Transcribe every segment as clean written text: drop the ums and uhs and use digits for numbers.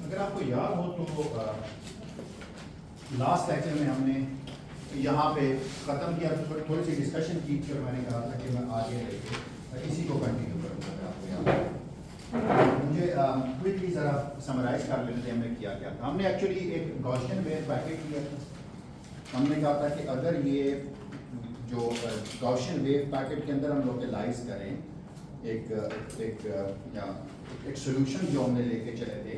अगर आपको याद हो तो लास्ट लेक्चर में हमने यहाँ पे ख़त्म किया, तो थोड़ी सी डिस्कशन की थी और मैंने कहा था कि मैं आगे लेके इसी को कंटिन्यू करूँगा। अगर आपको याद हो मुझे क्विकली ज़रा समराइज कर लेते हैं हमने किया क्या था। हमने एक्चुअली एक गॉसियन वेव पैकेट लिया था। हमने कहा था कि अगर ये जो गॉसियन वेव पैकेट के अंदर हम लोकलाइज करें एक सोल्यूशन जो हमने लेके चले थे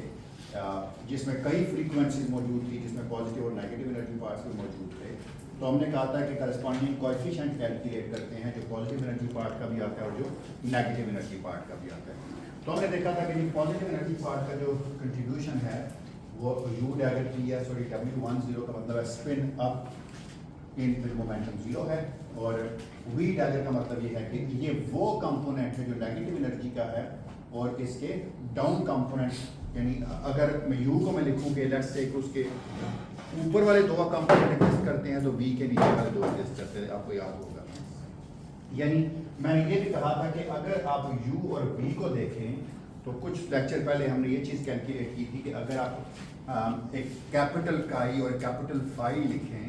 जिसमें कई फ्रीक्वेंसीज मौजूद थी, जिसमें पॉजिटिव और नेगेटिव एनर्जी पार्ट्स भी मौजूद थे, तो हमने कहा था कि करस्पॉन्डिंग कोएफिशिएंट कैलकुलेट करते हैं जो पॉजिटिव एनर्जी पार्ट का भी आता है और जो नेगेटिव एनर्जी पार्ट का भी आता है। तो हमने देखा था कि पॉजिटिव एनर्जी पार्ट का जो कंट्रीब्यूशन है वो U डैगर PS और W10 का मतलब है spin up in with momentum 0 है, और V डैगर का मतलब ये है कि ये वो कंपोनेंट है जो नेगेटिव एनर्जी का है और इसके डाउन कंपोनेंट, यानी अगर मैं U को मैं लिखूँ कि लेट्स से उसके ऊपर वाले दो कंपोनेंट एग्जिस्ट करते हैं तो V के नीचे वाले दो एग्जिस्ट करते हैं, आपको याद होगा। यानी मैंने ये भी कहा था कि अगर आप U और V को देखें तो कुछ लेक्चर पहले हमने ये चीज़ कैलकुलेट की थी कि अगर आप एक कैपिटल काई और कैपिटल फाई लिखें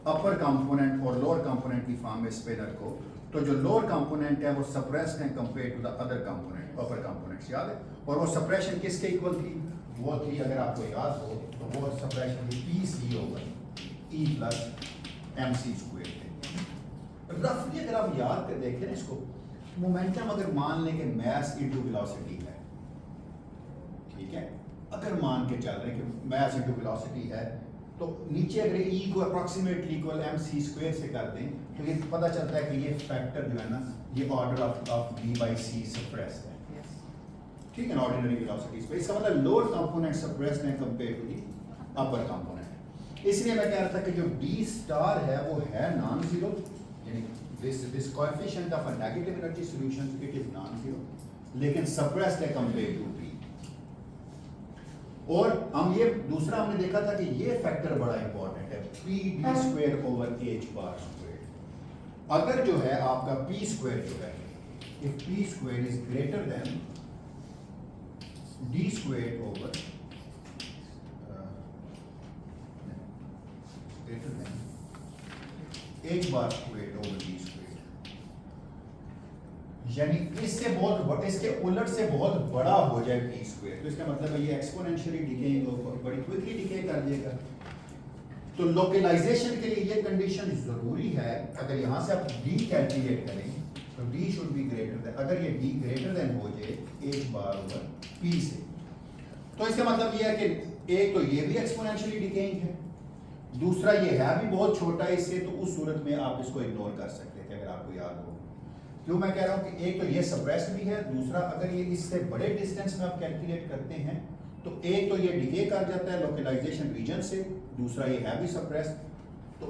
अपर कंपोनेंट और लोअर कंपोनेंट की फॉर्म में स्पिनर को, तो जो लोअर कंपोनेंट है वो सप्रेस्ड है compare to the other component upper components, याद है। और वो सप्रेशन किसके इक्वल थी? वो थी, अगर आपको याद हो तो वो सप्रेशन थी PC over E plus MC square थे। रफली अगर आप याद कर देखें ना इसको, मोमेंटम अगर मान लें कि मैस इनटू वेलोसिटी है, ठीक है, अगर मान के चल रहे हैं कि मैस इनटू वेलोसिटी है, तो नीचे अगर E को अप्रॉक्सीमेटली इक्वल MC स्क्वायर से कर दें तो ये पता चलता है कि ये फैक्टर जो है ना, ये ऑर्डर ऑफ V/C सप्रेस्ड है, ठीक है ना, ऑर्डिनरी वेलोसिटी पे। इसका मतलब लोअर कंपोनेंट सप्रेस्ड है compare to the upper component. इसलिए मैं कह रहा था कि जो D स्टार है वो है नॉन जीरो, यानी this coefficient of a negative energy solution it is non zero, लेकिन सप्रेस्ड है कंपेयर टू B। और हम ये दूसरा हमने देखा था कि ये फैक्टर बड़ा इंपॉर्टेंट है, PD square over H bar square. अगर जो है आपका P स्क्वायर जो है, if P square is greater than D squared over greater than H bar squared over D squared, यानी इससे बहुत इसके उलट से बहुत बड़ा हो जाए P स्क्वायर, तो इसका मतलब है ये एक्सपोनेंशियली डिकेइंग और बड़ी क्विकली डिके कर देगा। तो लोकलाइजेशन के लिए ये कंडीशन जरूरी है। अगर यहां से आप D कैलकुलेट करें तो D should be greater than, अगर ये D ग्रेटर देन हो जाए H बार ओवर P से, तो इसका मतलब ये है कि एक तो ये भी एक्सपोनेंशियली डिकेइंग है, दूसरा ये है भी बहुत छोटा है इससे, तो उस सूरत में आप इसको इग्नोर कर सकते थे, अगर आपको याद हो। क्यों मैं कह रहा हूं कि एक तो ये सप्रेस्ड भी है, दूसरा अगर ये इससे बड़े डिस्टेंस में आप कैलकुलेट करते हैं तो एक तो ये डिके कर जाता है लोकलाइजेशन रीजन से, दूसरा ये है भी सप्रेस्ड, तो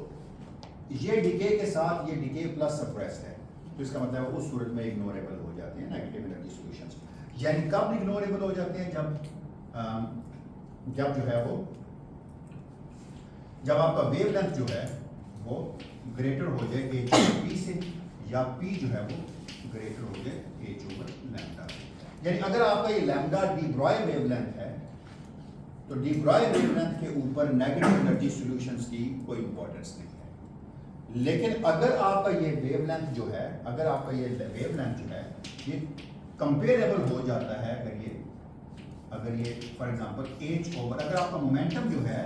ये डिके के साथ ये डिके प्लस सप्रेस्ड है, तो इसका मतलब उस सूरत में इग्नोरेबल हो जाते हैं नेगेटिव एनर्जी सॉल्यूशंस। यानी कब इग्नोरेबल हो जाते हैं? जब जो है वो, जब आपका वेवलेंथ जो है वो ग्रेटर हो जाए H ओवर P से, या P जो है वो ग्रेटर हो जाए H ओवर लैम्डा से। यानी अगर आपका ये लैम्डा डी ब्रॉय वेवलेंथ है तो डी ब्रॉय वेवलेंथ के ऊपर नेगेटिव एनर्जी सॉल्यूशंस की कोई इंपॉर्टेंस नहीं है। लेकिन अगर आपका ये वेवलेंथ जो है, अगर आपका ये वेवलेंथ जो है ये कंपेरेबल हो जाता है, अगर ये फॉर एग्जांपल H ओवर, अगर आपका मोमेंटम जो है,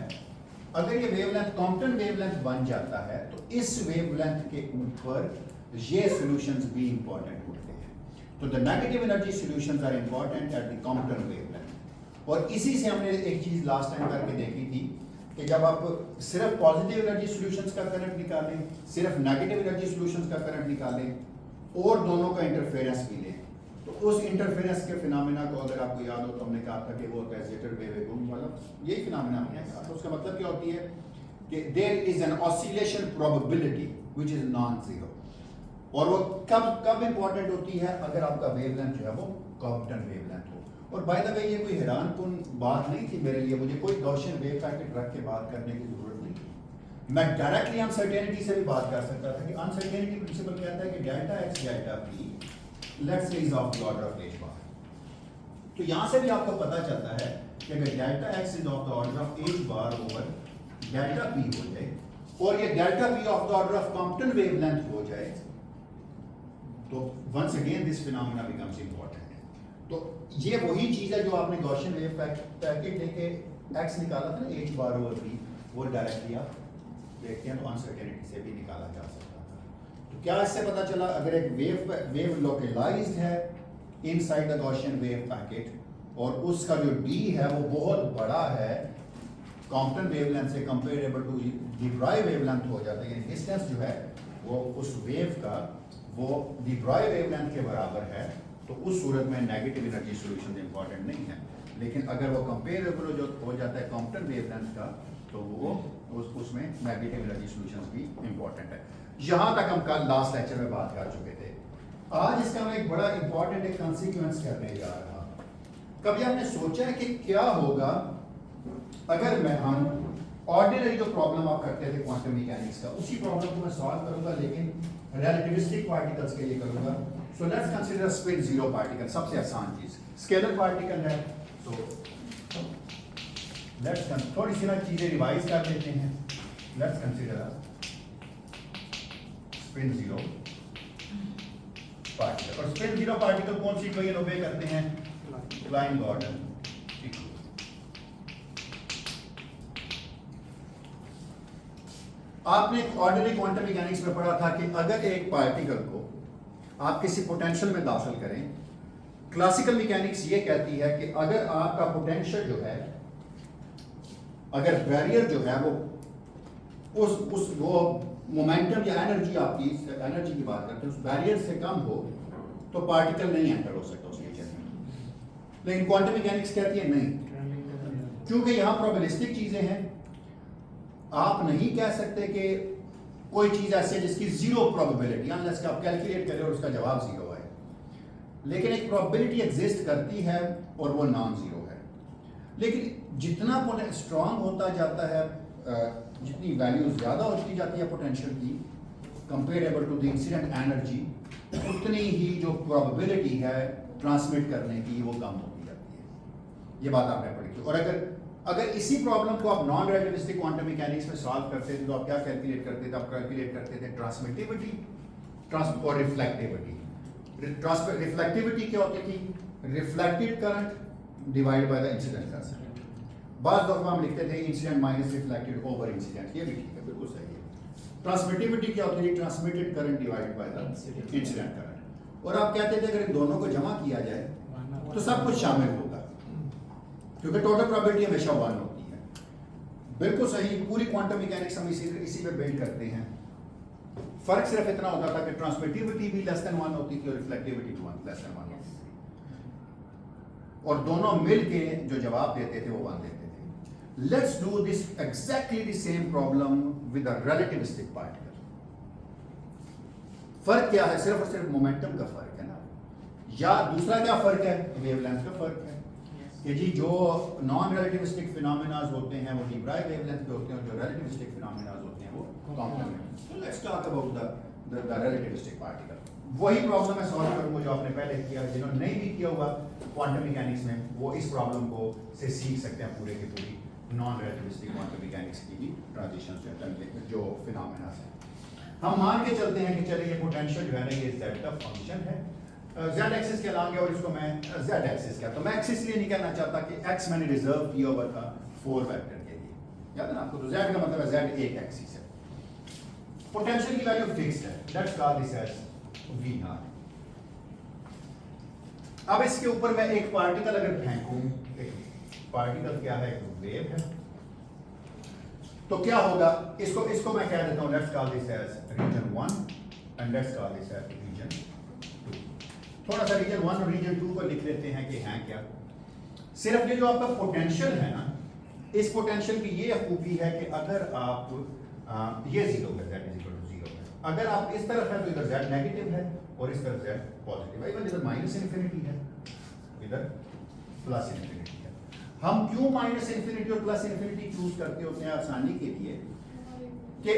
अगर ये वेवलेंथ कॉम्पटन वेवलेंथ बन जाता है तो इस वेवलेंथ के ऊपर ये सॉल्यूशंस भी इंपॉर्टेंट होते हैं। तो the negative energy solutions are important at the Compton wavelength. और इसी से हमने एक चीज लास्ट टाइम करके देखी थी कि जब आप सिर्फ पॉजिटिव एनर्जी सॉल्यूशंस का करंट निकालें, सिर्फ नेगेटिव एनर्जी सॉल्यूशंस का करंट निकालें और दोनों का इंटरफेरेंस भी लें, तो उस इंटरफेरेंस के फिनोमेना को अगर आपको याद हो तो हमने कहा था कि वो कैजेटर वेव वाला यही फिनोमेना हमने कहा। तो उसका मतलब क्या होती है कि there is an oscillation probability which is non zero, और वो कब इंपॉर्टेंट होती है? अगर आपका वेवलेंथ जो है वो कॉम्पटन वेवलेंथ हो। और बाय द वे ये कोई हैरानकुन बात नहीं थी मेरे लिए, मुझे कोई गॉसियन वेव पैकेट रख के बात करने की जरूरत नहीं थी। मैं डायरेक्टली अनसर्टेनिटी से भी बात कर सकता था कि अनसर्टेनिटी प्रिंसिपल कहता है कि delta x delta p let's say is of the order of H बार। तो यहां से भी आपको पता चलता है कि अगर delta x is of the order of h bar over delta p हो जाए और ये delta p of the order of Compton wavelength हो जाए, तो once again this phenomena becomes important. तो ये वही चीज है जो आपने गॉसियन वेव पैकेट लेके x निकाला था ना h बार ओवर p, वो डायरेक्टली आप देखते हैं तो अनसर्टेनिटी से भी निकाला जा सकता था। तो क्या इससे पता चला, अगर एक वेव लोकलाइज्ड है inside the Gaussian wave packet और उसका जो d है वो बहुत बड़ा है, कॉम्पटन वेवलेंथ से कंपेरेबल टू द ब्राई वेवलेंथ हो जाता है, यानी डिस्टेंस जो है वो उस वेव का वो द ब्राई वेवलेंथ के बराबर है, तो उस सूरत में नेगेटिव एनर्जी सॉल्यूशन इंपॉर्टेंट नहीं है। लेकिन अगर वो कंपेरेबल जो हो जाता है कॉम्पटन वेवलेंथ का, तो वो उसमें नेगेटिव एनर्जी सॉल्यूशंस भी इंपॉर्टेंट है। यहां तक हम कल लास्ट लेक्चर में बात कर चुके थे। आज इसका मैं एक बड़ा इंपॉर्टेंट एक कॉन्सिक्वेंस करने जा रहा हूं। कभी आपने सोचा है कि क्या होगा अगर हम ऑर्डिनरी जो प्रॉब्लम आप करते थे क्वांटम मैकेनिक्स का, उसी प्रॉब्लम को मैं सॉल्व करूंगा लेकिन रिलेटिविस्टिक पार्टिकल्स के लिए करूंगा। सो let's consider spin zero particle, सबसे आसान चीज स्केलर पार्टिकल है। सो लेट्स थोड़ी सी ना चीजें रिवाइज कर लेते हैं। Let's consider spin zero particle. और स्पिन जीरो पार्टिकल कौन सी इक्वेशन ओबे करते हैं? Klein Gordon equation. आपने ऑर्डिनरी क्वांटम मैकेनिक्स में पढ़ा था कि अगर एक पार्टिकल को आप किसी पोटेंशियल में दाखिल करें, क्लासिकल मैकेनिक्स ये कहती है कि अगर आपका पोटेंशियल जो है, अगर बैरियर जो है वो उस वो मोमेंटम या एनर्जी, आपकी एनर्जी की बात करते हैं, उस बैरियर से कम हो तो पार्टिकल नहीं एंटर हो सकता उस रीजन में। लेकिन क्वांटम मैकेनिक्स कहती है नहीं, क्योंकि यहां प्रोबेबिलिस्टिक चीजें हैं। आप नहीं कह सकते कि कोई चीज ऐसी है जिसकी जीरो प्रोबेबिलिटी, अनलेस कि आप कैलकुलेट करें और उसका जवाब जीरो है। लेकिन एक प्रोबेबिलिटी एग्जिस्ट करती है और वो नॉन जीरो है। लेकिन जितना स्ट्रांग होता जाता है, जितनी वैल्यू ज्यादा होती जाती है पोटेंशियल की comparable to the incident energy, उतनी ही जो प्रोबेबिलिटी है ट्रांसमिट करने की वो कम होती जाती है। ये बात आपने पढ़ी थी। और अगर इसी प्रॉब्लम को आप नॉन रिलेटिविस्टिक क्वांटम मैकेनिक्स में सॉल्व करते थे तो आप क्या कैलकुलेट करते थे? आप कैलकुलेट करते थे ट्रांसमिटिविटी और रिफ्लेक्टिविटी। रिफ्लेक्टिविटी क्या होती थी? Reflected current divide by the incident current. बाद दफा हम लिखते थे incident minus reflected over incident, ये भी ठीक है, बिल्कुल सही है। ट्रांसमिटिविटी क्या होती है? Transmitted current divide by the incident current. और आप कहते थे अगर इन दोनों को जमा किया जाए तो सब कुछ शामिल होगा, क्योंकि टोटल प्रोबेबिलिटी हमेशा 1 होती है। बिल्कुल सही, पूरी क्वांटम मैकेनिक्स हम इसी पे बिल्ड करते हैं। फर्क सिर्फ इतना होता था कि ट्रांसमिटिविटी भी लेस देन 1 होती थी और रिफ्लेक्टिविटी भी लेस देन 1 होती थी, और दोनों मिलके जो जवाब देते थे वो 1 देते थे। Let's do this exactly the same problem with a relativistic particle. फर्क क्या है? सिर्फ और सिर्फ मोमेंटम का फर्क है ना, या दूसरा क्या फर्क है? वेवलेंथ का फर्क है कि जी जो नॉन रिलेटिविस्टिक फिनोमेनास होते हैं वो डीब्राई वेवलेंथ पे होते हैं, और जो रिलेटिविस्टिक फिनोमेनास होते हैं वो complement. So let's talk about the relativistic particle. वही प्रॉब्लम मैं सॉल्व करूंगा जो आपने पहले किया। जिन्होंने नहीं भी किया हुआ क्वांटम मैकेनिक्स में, वो इस प्रॉब्लम को से सीख सकते हैं पूरे की पूरी नॉन रिलेटिविस्टिक क्वांटम मैकेनिक्स की भी ट्रांजिशन जो फिनोमेनास है। हम मान के चलते हैं कि चलिए ये पोटेंशियल जो है ना, ये z का फंक्शन है, z एक्सिस के अलॉन्ग है, और इसको मैं z एक्सिस कहता हूं। मैं एक्सिस इसलिए नहीं कहना चाहता कि x मैंने रिजर्व किया हुआ था 4 वेक्टर के लिए, याद है ना आपको? तो z का मतलब है z एक एक्सिस है, पोटेंशियल की वैल्यू फिक्स्ड है। Let's call this as v naught. अब इसके ऊपर मैं एक पार्टिकल अगर फेंकूं, एक पार्टिकल क्या है? एक वेव है, तो क्या होगा? इसको मैं कह देता हूं, let's call this as region 1 and let's call this as region 2। थोड़ा सा रीजन 1 और रीजन 2 को लिख लेते हैं कि हैं क्या। सिर्फ ये जो आपका पोटेंशियल है ना, इस पोटेंशियल की ये खूबी है कि अगर आप ये 0 है, z इज इक्वल टू 0 है। अगर आप इस तरफ है तो इधर z नेगेटिव है और इस तरफ z पॉजिटिव है। इधर माइनस इन्फिनिटी है, इधर प्लस इन्फिनिटी है। हम क्यों माइनस इन्फिनिटी और प्लस इन्फिनिटी चूज करते होते हैं? आसानी के लिए कि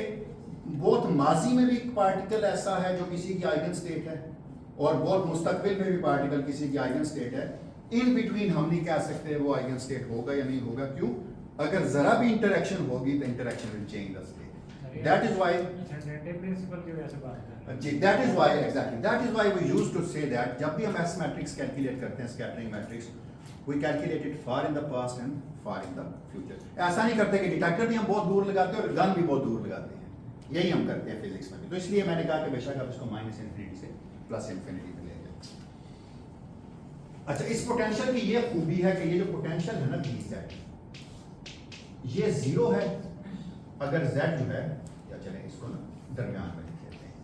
बहुत माजी में भी पार्टिकल ऐसा है जो किसी की आइगन स्टेट है, और बहुत मुस्तकबिल में भी पार्टिकल किसी की आइगन स्टेट है, इन बिटवीन हम नहीं कह सकते वो आइगन स्टेट होगा या नहीं होगा। क्यों? अगर जरा भी इंटरेक्शन होगी तो interaction will change the state. That is why principle की वजह से बात कर रहे हैं। जी, that is why exactly that is why we used to say that जब भी हम एस मैट्रिक्स कैलकुलेट करते हैं, scattering matrix, we calculate it far in the past and far in the future. ऐसा नहीं करते कि डिटेक्टर भी हम बहुत दूर लगाते हैं और गन भी बहुत दूर लगाते हैं, यही हम करते हैं फिजिक्स में भी। तो इसलिए मैंने कहा कि बेशक आप इसको माइनस इन्फिनिटी से प्लस इन्फिनिटी में ले जाए। अच्छा, इस पोटेंशियल की ये खूबी है कि ये जो पोटेंशियल है ना z, ये जीरो है अगर z जो है, या चले इसको ना दरमियान में लिख लेते हैं,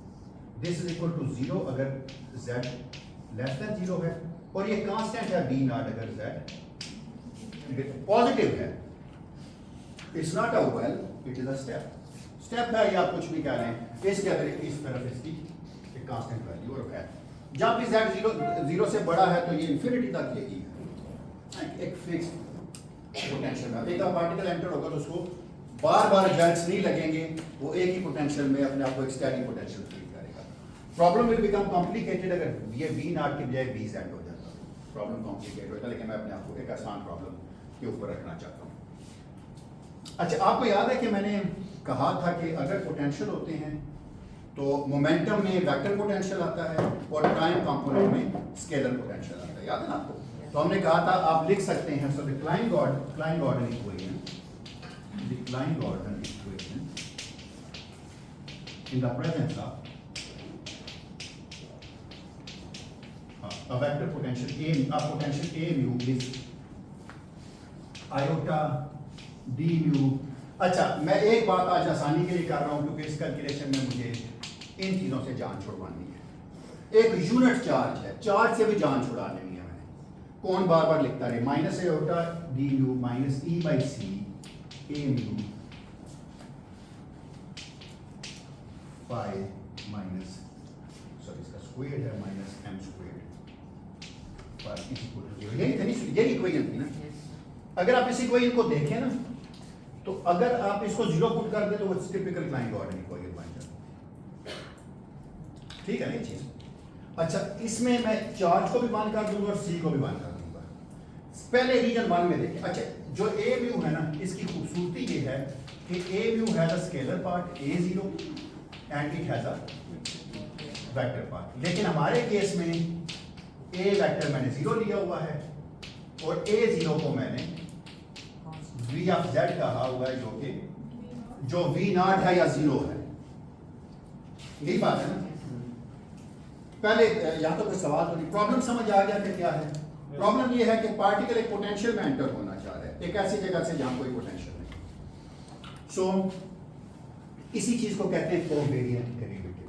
this is equal to zero अगर z लेस देन जीरो है, और ये कांस्टेंट है b नॉट अगर z पॉजिटिव है। It's not a well, it is a step है, या कुछ भी कह रहे हैं, इसके अगर इस तरफ इसकी एक कांस्टेंट वैल्यू और है। जब भी z जीरो से बड़ा है तो ये इंफिनिटी तक यही है, एक फिक्स पोटेंशियल में। एक पार्टिकल एंटर होगा तो उसको बार बार जॉइंट्स नहीं लगेंगे, वो एक ही पोटेंशियल में अपने आप को एक स्टेडी पोटेंशियल फील करेगा। प्रॉब्लम विल बिकम कॉम्प्लिकेटेड अगर ये v नॉट की बजाय v z हो जाता, प्रॉब्लम कॉम्प्लिकेटेड होता, लेकिन मैं अपने आप को एक आसान प्रॉब्लम के ऊपर रखना चाहता हूँ। अच्छा, आपको याद है कि मैंने कहा था कि अगर पोटेंशियल होते हैं तो मोमेंटम में वेक्टर पोटेंशियल आता है और टाइम कंपोनेंट में स्केलर पोटेंशियल आता है, याद है ना आपको? तो हमने कहा था आप लिख सकते हैं, so the Klein Gordon equation in the presence of a vector potential A mu is iota d mu। अच्छा, मैं एक बात आज आसानी के लिए कर रहा हूं क्योंकि इस कैलकुलेशन में मुझे इन चीजों से जान छुड़वानी है। एक यूनिट चार्ज है, चार्ज से भी जान छुड़ा लेनी है मैंने। कौन बार बार लिखता रहे, minus iota d mu minus e by c a mu psi minus, sorry इसका स्क्वायर है minus m square psi is equal to zero. यही इक्वेशन थी ना। अगर आप इस इक्वेशन को देखें ना, तो अगर आप इसको जीरो पुट कर दे तो वो टिपिकल क्लाइन गॉर्डन इक्वेशन बन जाता, ठीक है ना ये चीज। अच्छा, इसमें मैं चार्ज को भी वन कर दूंगा और सी को भी वन कर दूंगा। पहले रीजन वन में देखें। अच्छा, जो ए म्यू है ना, इसकी खूबसूरती ये है कि A mu has a scalar part A zero and it has a vector part. लेकिन हमारे केस में ए वेक्टर मैंने जीरो लिया हुआ है और ए जीरो को मैंने v ऑफ z कहा हुआ है, जो v नॉट है या जीरो है। यही बात है ना। पहले यहाँ तो कोई सवाल तो नहीं, प्रॉब्लम समझ आ गया कि क्या है। प्रॉब्लम ये है कि पार्टिकल एक पोटेंशियल में एंटर होना चाह रहा है, एक ऐसी जगह से जहां कोई पोटेंशियल नहीं। सो इसी चीज को कहते हैं कोवेरिएंट डेरिवेटिव।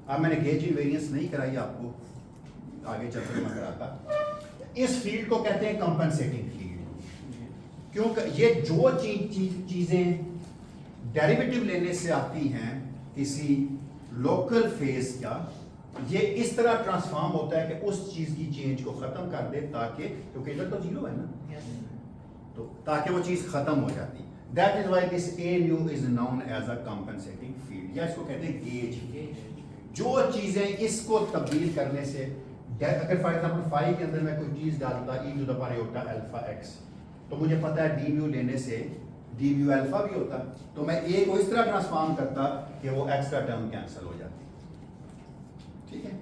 अब मैंने गेज इनवेरिएंस नहीं कराई आपको, आगे चलकर मैं कराता। इस फील्ड को कहते हैं कंपनसेटिंग फील्ड, क्योंकि ये जो चीजें डेरिवेटिव लेने से आती हैं किसी लोकल फेज का, ये इस तरह ट्रांसफॉर्म होता है कि उस चीज की चेंज को खत्म कर दे, ताकि क्योंकि इधर तो जीरो है ना, तो ताकि वो चीज खत्म हो जाती। That is why this a mu is known as a compensating field, या इसको कहते हैं गेज। जो चीजें इसको तब्दील करने से, अगर फॉर एग्जांपल फाई के अंदर मैं कोई चीज डालता e to the power iota alpha x, तो मुझे पता है डी म्यू लेने से डी म्यू अल्फा भी होता, तो मैं ए को इस तरह ट्रांसफॉर्म करता कि वो एक्स्ट्रा टर्म कैंसिल हो जाती, ठीक है।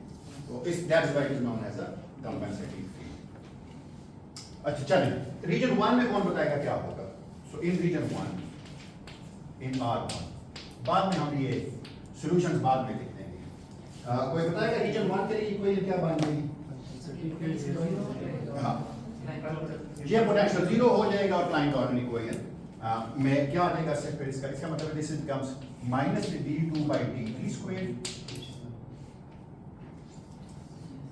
तो इस that's why it is known as a compensating field. अच्छा चलिए, रीजन 1 में कौन बताएगा क्या होगा? सो इन रीजन 1 इन R1, बाद में हम ये सॉल्यूशंस बाद में लिख देंगे। कोई बताएगा रीजन 1 के लिए इक्वेशन क्या बन जाएगी? हाँ, ये पोटेंशियल जीरो हो जाएगा और क्लाइन गॉर्डन इक्वेशन में क्या आ जाएगा फिर इसका मतलब this is becomes minus d2 by dt square,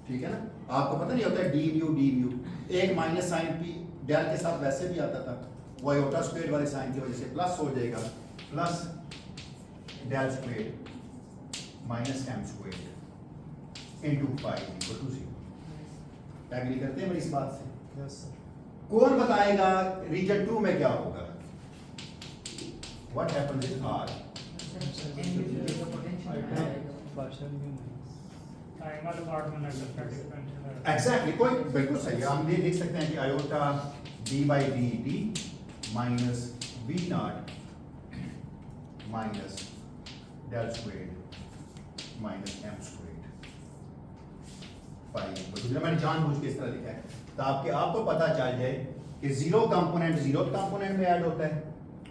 ठीक है ना। आपको पता नहीं होता है डी म्यू एक माइनस साइन पी डेल के साथ वैसे भी आता था, वो आयोटा स्क्वायर वाले साइन की वजह से प्लस हो जाएगा, plus del square minus m square into psi equal to 0। Agree करते हैं मेरी इस बात से? Yes sir. कौन बताएगा रीजन 2 में क्या होगा? What happens in R? Time वाले पार्ट में लग सकता है डिफरेंशियल एग्जैक्टली कोई बिल्कुल सही है। हम ये लिख सकते हैं कि iota d by d t minus we not minus del squared minus m squared pi. मैंने जानबूझ के इस तरह लिखा है ताकि आपको पता चल जाए कि जीरो कंपोनेंट जीरो कंपोनेंट में ऐड होता है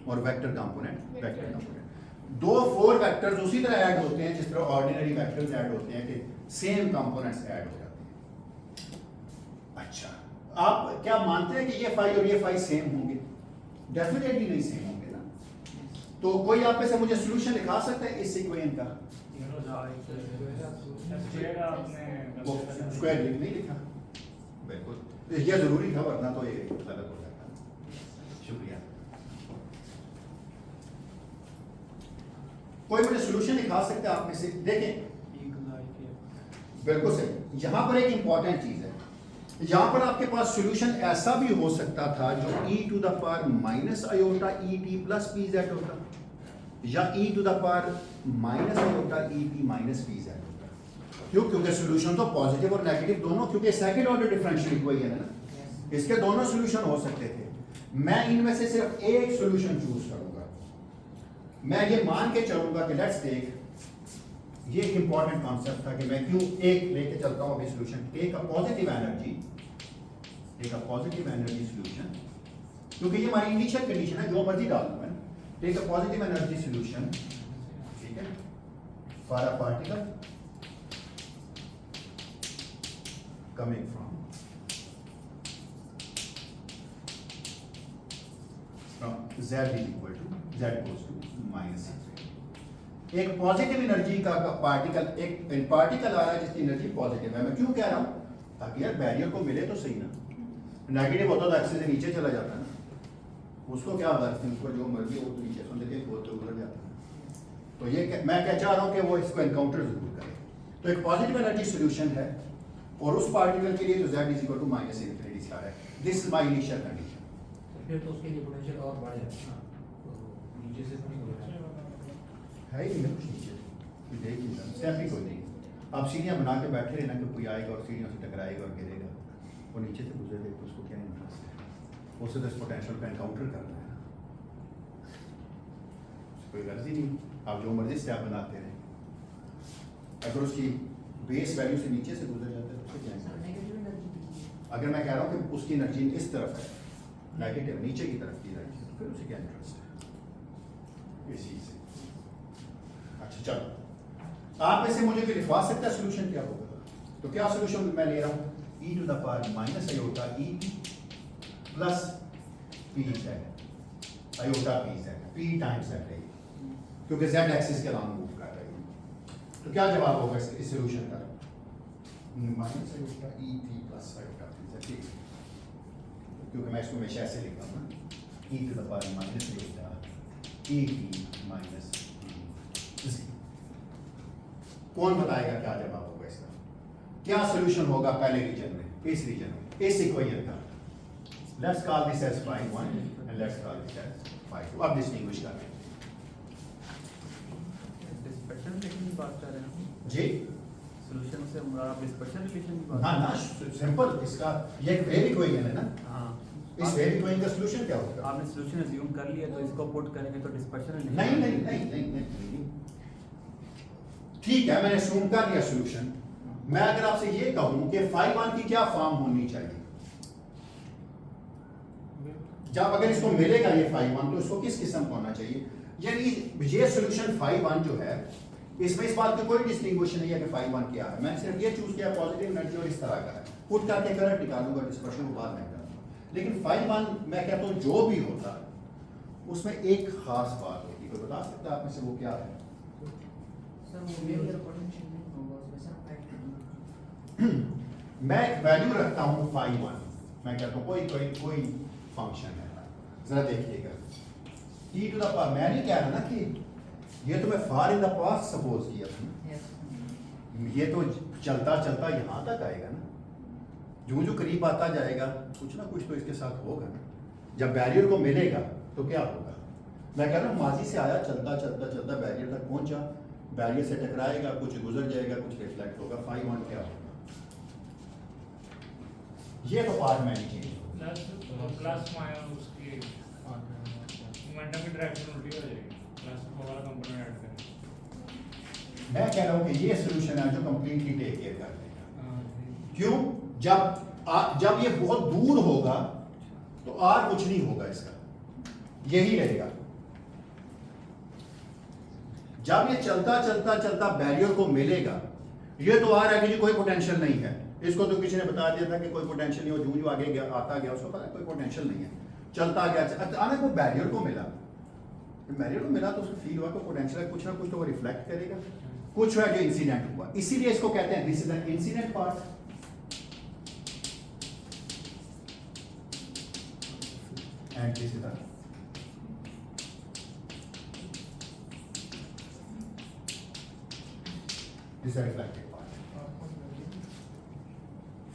और वेक्टर कंपोनेंट वेक्टर कंपोनेंट। दो फोर वेक्टर्स उसी तरह ऐड होते हैं जिस तरह ऑर्डिनरी वेक्टर्स ऐड होते हैं कि सेम कंपोनेंट्स ऐड हो जाते हैं। अच्छा, आप क्या मानते हैं कि ये फाई और ये फाई सेम होंगे? डेफिनेटली नहीं सेम होंगे ना। तो कोई आप में से मुझे सॉल्यूशन दिखा सकता है इस इक्वेशन का? वो स्क्वायर नहीं लिखा, बिल्कुल ये जरूरी था वरना तो ये गलत हो जाता। शुक्रिया। कोई मुझे सॉल्यूशन दिखा सकता है आप में से? देखें बिल्कुल सही। यहां पर एक इंपॉर्टेंट चीज है, यहां पर आपके पास सॉल्यूशन ऐसा भी हो सकता था जो e to the power minus iota e t plus p z होता, या e to the power minus iota e t minus p z होता। क्यों? क्योंकि सॉल्यूशन तो पॉजिटिव और नेगेटिव दोनों, क्योंकि सेकंड ऑर्डर डिफरेंशियल इक्वेशन है ना, इसके दोनों सॉल्यूशन हो सकते थे। मैं इनमें से सिर्फ एक सॉल्यूशन चूज करूंगा। मैं ये मान के चलूंगा कि लेट्स टेक, ये एक इंपॉर्टेंट कॉन्सेप्ट था कि मैं क्यों एक लेके चलता हूं अभी solution. Take a positive energy, take a positive energy solution, क्योंकि ये हमारी इनिशियल कंडीशन है, जो मर्जी डाल दूं मैं। Take a positive energy solution, ठीक है, for a particle coming from z is equal to z goes to minus एक पॉजिटिव एनर्जी का पार्टिकल, एक पार्टिकल आ रहा है जिसकी एनर्जी पॉजिटिव है। मैं क्यों कह रहा हूं? ताकि यार बैरियर को मिले तो सही ना। नेगेटिव होता तो एक्सिस से नीचे चला जाता ना, उसको क्या होता है, उसको जो मर्जी वो तो नीचे सुन लेते वो तो उधर जाता है। तो ये मैं क्या चाह रहा हूं कि वो इसको एनकाउंटर जरूर करे। तो एक पॉजिटिव एनर्जी सॉल्यूशन है और उस पार्टिकल के लिए जो z is equal to minus infinity से आ रहा है। This is my initial condition. फिर तो उसके लिए पोटेंशियल और बढ़ जाता है ना, तो नीचे से नहीं होगा है ही नहीं कुछ नीचे, देख ही स्टेप ही कोई नहीं। आप सीढ़ियाँ बना के बैठे रहना कि कोई आएगा और सीढ़ियों से टकराएगा और गिरेगा, वो नीचे से गुजरेगा तो उसको क्या इंटरेस्ट है? उसे तो इस पोटेंशियल का एनकाउंटर करना है ना, कोई गर्ज ही नहीं। आप जो मर्जी स्टेप बनाते रहे, अगर उसकी बेस वैल्यू से नीचे से गुजर जाता है तो उससे क्या इंटरेस्ट? अगर मैं कह रहा हूँ कि उसकी एनर्जी इस तरफ है, नेगेटिव नीचे की तरफ की एनर्जी, तो फिर उसे क्या इंटरेस्ट है इस चीज से? अच्छा चलो, आप में से मुझे भी लिखवा सकता है सॉल्यूशन क्या होगा? तो क्या सॉल्यूशन मैं ले रहा हूं? e to the power minus iota e plus p z, iota p z, p times z है क्योंकि जेड एक्सिस के अलॉन्ग मूव कर रही है। तो क्या जवाब होगा इस सॉल्यूशन का? Minus iota e t plus iota p Z, ठीक है, क्योंकि मैं इसको हमेशा ऐसे लिखता हूँ ना, e to the power minus iota e t minus. कौन बताएगा क्या जवाब होगा इसका? क्या सॉल्यूशन होगा पहले रीजन में, इस रीजन में, इस इक्वेशन का? Let's call this as phi 1 and let's call this as phi 2। अब डिस्टिंग्विश कर रहे हैं डिस्पर्शन रिलेशन की बात कर रहे हैं जी। सॉल्यूशन से आप डिस्पर्शन रिलेशन की बात हाँ ना, सिंपल इसका ये एक वेव इक्वेशन है ना। हाँ, इस वेव इक्वेशन का सॉल्यूशन क्या होगा? आपने सॉल्यूशन अज्यूम कर लिया तो इसको पुट करेंगे तो डिस्पर्शन नहीं नहीं नहीं नहीं नहीं, ठीक है, मैंने assume कर लिया सॉल्यूशन। मैं अगर आपसे ये कहूं कि phi 1 की क्या फॉर्म होनी चाहिए, जब अगर इसको मिलेगा ये phi 1 तो इसको किस किस्म का होना चाहिए? यानी ये सॉल्यूशन phi 1 जो है, इसमें इस बात की कोई डिस्टिंग्विशन नहीं है कि phi 1 क्या है। मैंने सिर्फ ये चूज किया पॉजिटिव एनर्जी और इस तरह का है, पुट करके करंट निकालूंगा, डिस्पर्शन को बाद में करूंगा। लेकिन phi 1 मैं कहता हूं जो भी होता उसमें एक खास बात होती, कोई बता सकता है आप में से वो क्या है? मैं एक वैल्यू रखता हूं phi 1, मैं कहता हूं कोई कोई कोई फंक्शन है, जरा देखिएगा e टू द पावर, मैं नहीं कह रहा ना कि ये तो मैं फार इन द पास्ट सपोज किया था ना, ये तो चलता चलता यहां तक आएगा ना, जो जो करीब आता जाएगा कुछ ना कुछ तो इसके साथ होगा ना। जब बैरियर को मिलेगा तो क्या होगा? मैं कह रहा हूं माजी से आया, चलता चलता चलता बैरियर तक पहुंचा, बैरियर से टकराएगा, कुछ गुजर जाएगा, कुछ रिफ्लेक्ट होगा, फाई वन क्या होगा? ये तो पार्ट में नहीं चेंज होगा। प्लस माइनस उसकी मोमेंटम की डायरेक्शन उल्टी हो जाएगी, प्लस वो वाला कंपोनेंट ऐड करें। मैं कह रहा हूं कि ये सोल्यूशन है जो कंप्लीटली टेक केयर कर देगा। क्यों? जब ये बहुत दूर होगा तो आर कुछ नहीं होगा, इसका यही रहेगा। जब ये चलता चलता चलता बैरियर को मिलेगा, ये तो आर है कि जी कोई पोटेंशियल नहीं है, इसको तो किसी ने बता दिया था कि कोई पोटेंशियल नहीं हो, जो आगे गया आता गया उसको पता है कोई पोटेंशियल नहीं है, चलता गया। अचानक वो बैरियर को मिला, बैरियर को मिला तो उसको फील हुआ कि पोटेंशियल है, कुछ ना कुछ तो वो रिफ्लेक्ट करेगा, कुछ है जो इंसिडेंट हुआ, इसीलिए इसको कहते हैं this is an incident part. And this is this reflected part.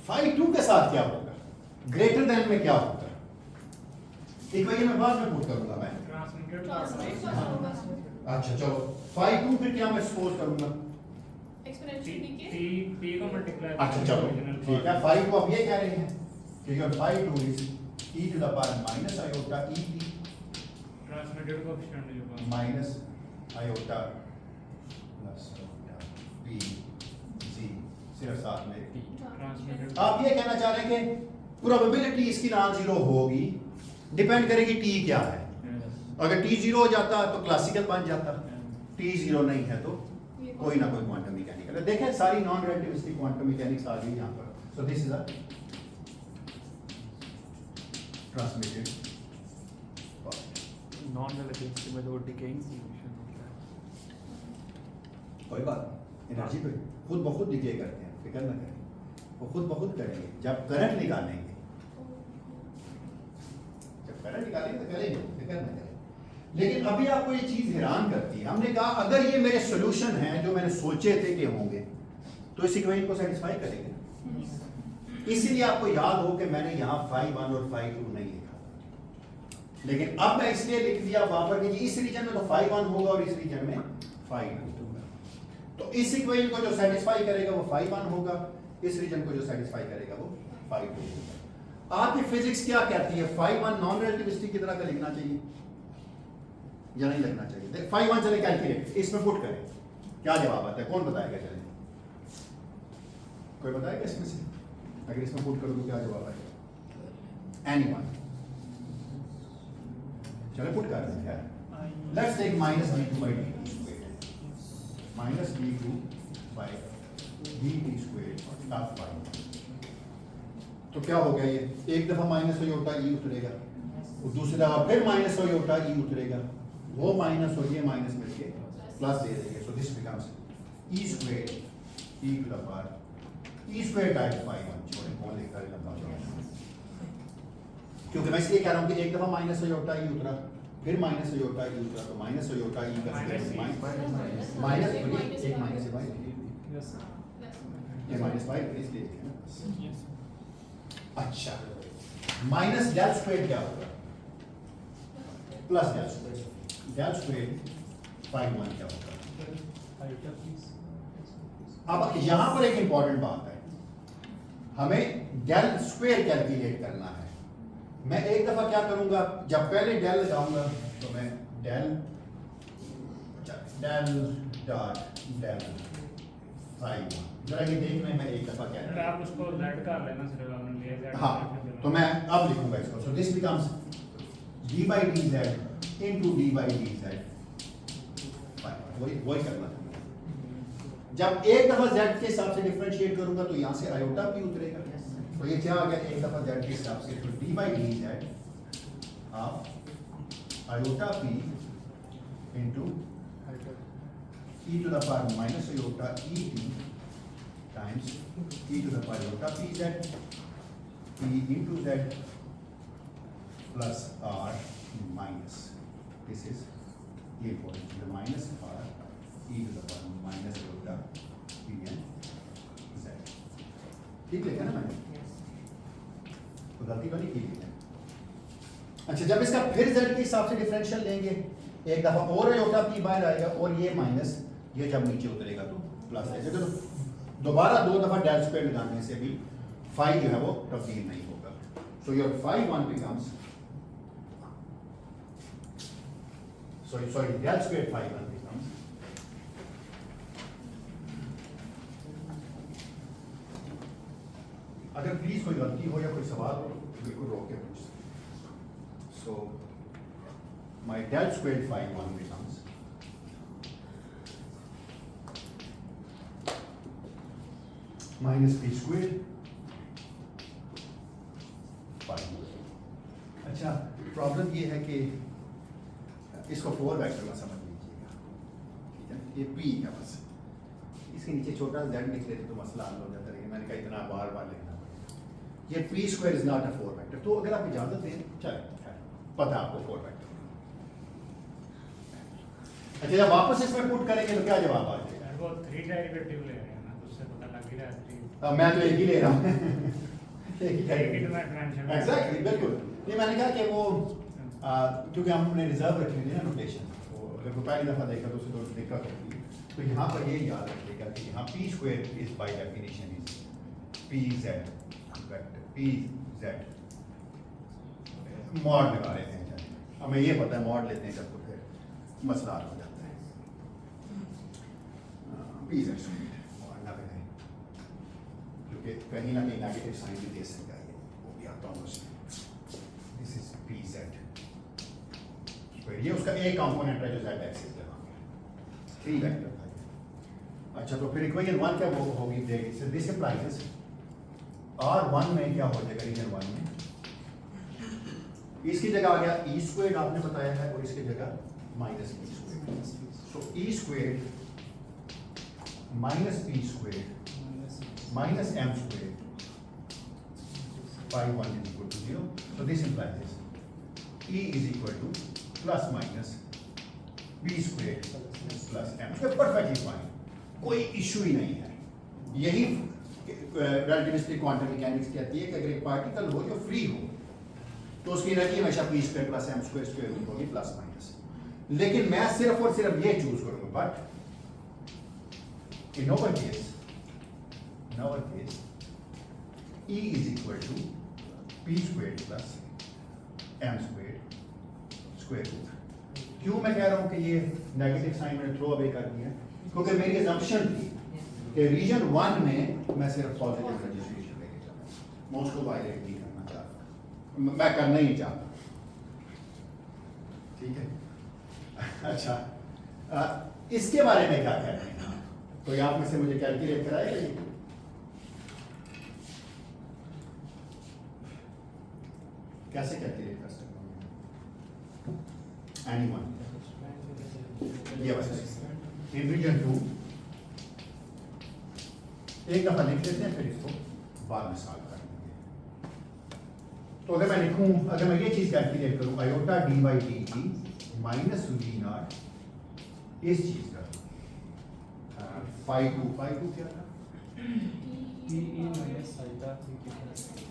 Phi two के साथ क्या होगा? ग्रेटर देन में क्या होगा? एक वही मैं बाद में पुट करूंगा मैं। ट्रांसमिटेड अच्छा चलो, फाई टू फिर क्या मैं सपोज करूंगा? पी को मल्टीप्लाई। अच्छा चलो ठीक है, फाई टू अब ये कह रहे हैं कि your phi two is e to the power minus iota e t transmitted coefficient जो पास minus iota plus iota p g सिर्फ साथ में t। ट्रांसमिटेड। आप ये कहना चाह रहे हैं कि प्रोबेबिलिटी इसकी नॉन जीरो होगी, डिपेंड करेगी t क्या है। अगर t जीरो हो जाता तो क्लासिकल बन जाता, t जीरो नहीं है तो कोई ना कोई क्वांटम मैकेनिकल है। देखें सारी नॉन रिलेटिविस्टिक क्वांटम मैकेनिक्स आ गई यहाँ पर। सो this is a transmitted non relativistic में तो डिकेइंग सॉल्यूशन होता है। कोई बात, एनर्जी पे खुद ब खुद डिके करते हैं, फिक्र ना करें, वो खुद ब खुद करेंगे। जब करंट निकालेंगे, जब करंट निकालेंगे तो करेंगे, फिक्र ना करें। लेकिन अभी आपको ये चीज हैरान करती है, हमने कहा अगर ये मेरे सॉल्यूशन हैं जो मैंने सोचे थे कि होंगे तो इस इक्वेशन को सेटिस्फाई करेंगे। इसीलिए आपको याद हो कि मैंने यहाँ फाई वन और फाई टू नहीं लिखा, लेकिन अब मैं इसलिए लिख दिया वहां पर कि इस रीजन में तो फाई वन होगा और इस रीजन में फाई टू होगा। तो इस इक्वेशन को जो सेटिस्फाई करेगा वो फाई वन होगा, इस रीजन को जो सेटिस्फाई करेगा वो फाई टू होगा। आपकी फिजिक्स क्या कहती है? फाई वन नॉन रिलेटिविस्टिक की तरह का लिखना चाहिए या नहीं लिखना चाहिए? फाई वन चले कैलकुलेट, इसमें पुट करें, क्या जवाब आता है? कौन बताएगा? चले कोई बताएगा इसमें से? अगर इसमें पुट करो तो क्या जवाब आएगा? एनीवन? चलो पुट कर दें यार। Let's take minus d2 by dt square, minus d2 by dt square plus phi. तो क्या हो गया? ये एक दफा माइनस हो योटा e उतरेगा, और दूसरी दफा फिर माइनस हो योटा e उतरेगा, वो माइनस और ये माइनस मिलके प्लस दे देंगे। So this becomes e square e to the power e square times phi one. छोड़े कौन लिखता है लंबा चौड़ा, क्योंकि मैं इसलिए कह रहा हूं कि एक दफा माइनस हो योटा e उतरा, फिर माइनस हो योटा e उतरा, तो माइनस हो योटा e का स्क्वायर माइनस एक माइनस है भाई, ये माइनस फाइव इसलिए लिखे ना। अच्छा, माइनस डेल स्क्वायर क्या होगा? Plus del square, del square phi one क्या होगा? अब यहां पर एक इंपॉर्टेंट बात है, हमें डेल स्क्वायर कैलकुलेट करना है। मैं एक दफा क्या करूंगा, जब पहले डेल लगाऊंगा तो मैं del dot del phi one, जरा ये देख लें। मैं एक दफा क्या अगर आप उसको z कर लेना सिर्फ आपने लिया z। हाँ, तो मैं अब लिखूंगा इसको। सो this becomes d by dz into d by dz। वही करना था। जब एक दफा z के हिसाब से डिफरेंशिएट करूंगा तो यहां से आयोटा p उतरेगा, तो ये क्या आ गया? एक दफा z के हिसाब से, तो d by dz of iota p into e to the power minus iota e t times e to the power iota p z p into z plus r minus, this is ये point, the minus r e to the power minus iota p n z। ठीक लिखा ना मैंने? तो गलती तो नहीं की है। अच्छा, जब इसका फिर z के हिसाब से डिफरेंशियल लेंगे, एक दफा और आयोटा p बाहर आएगा और ये माइनस ये जब नीचे उतरेगा तो प्लस है, तो दोबारा 2 दफा डेल स्क्वायर लगाने से भी फाई जो है वो तब्दील नहीं होगा। So your phi 1 becomes sorry del square phi 1 becomes अगर प्लीज कोई गलती हो या कोई सवाल हो तो बिल्कुल रोक के पूछ सकते। सो my del square phi 1 becomes minus p squared phi 1। अच्छा, प्रॉब्लम ये है कि इसको 4 वेक्टर में समझ लीजिएगा, ठीक है। ये p है बस, इसके नीचे छोटा z लिख लेते तो मसला हल हो जाता, लेकिन मैंने कहा इतना बार बार लिखना पड़ेगा। ये p square is not a 4 vector, तो अगर आप इजाजत दें चले पता आपको 4 वेक्टर। अच्छा, जब वापस इसमें पुट करेंगे तो क्या जवाब आ जाएगा? वो 3 डेरिवेटिव ले रहे हैं ना, तो उससे पता लग ही रहा है 3। मैं तो एक ही ले रहा हूँ Exactly, एग्जैक्टली, बिल्कुल। ये मैंने कहा कि वो क्योंकि हमने रिजर्व रखी हुई है ना नोटेशन, तो अगर कोई पहली दफ़ा देखा तो उसे थोड़ी दिक्कत होती है। तो यहाँ पर ये याद रखिएगा कि यहाँ P square is by definition is P Z vector, P Z mod लगा लेते हैं। हमें ये पता है मॉड लेते हैं जब तो फिर मसला हल हो जाता है। पी जेड स्क्वायर मॉड ना लगाएं, क्योंकि कहीं ना कहीं नेगेटिव साइन भी दे सकता है, वो भी आता हूँ उसमें। दिस इज पी जेड, ये उसका एक कंपोनेंट है जो z एक्सिस लगाएंगे, 3 वेक्टर था। अच्छा, तो फिर इक्वेशन 1 क्या वो होगी? सो दिस इंप्लाइज R1 में क्या हो जाएगा? रीजन 1 में इसकी जगह आ गया e स्क्वायर्ड आपने बताया है, और इसकी जगह minus p squared. So e squared minus p squared minus m squared phi 1 is equal to 0. So this implies e is equal to plus minus b squared plus m squared, perfectly fine, कोई issue ही नहीं है। यही relativistic quantum mechanics कहती है कि अगर एक particle हो जो फ्री हो तो उसकी एनर्जी हमेशा p square plus m square square root होगी प्लस माइनस। लेकिन मैं सिर्फ और सिर्फ ये चूज करूंगा, but in our case e is equal to p squared plus m squared square root. क्यों मैं कह रहा हूं कि ये नेगेटिव साइन मैंने थ्रो अवे कर दिया? क्योंकि मेरी assumption थी कि रीजन 1 में मैं सिर्फ पॉजिटिव एनर्जी सॉल्यूशन लेके चला, मैं उसको वायलेट नहीं करना चाहता, मैं करना ही चाहता, ठीक है। अच्छा, इसके बारे में क्या कहते हैं? कोई आप में से मुझे कैलकुलेट कराएगा ये? कैसे कैलकुलेट कर सकता हूँ? Anyone? ये बस इन रीजन 2 एक दफा लिख लेते हैं, फिर इसको बाद में सॉल्व करेंगे। तो अगर मैं लिखूं, अगर मैं ये चीज कैलकुलेट करूं, iota d by d t minus we naught, इस चीज का फाई टू क्या था?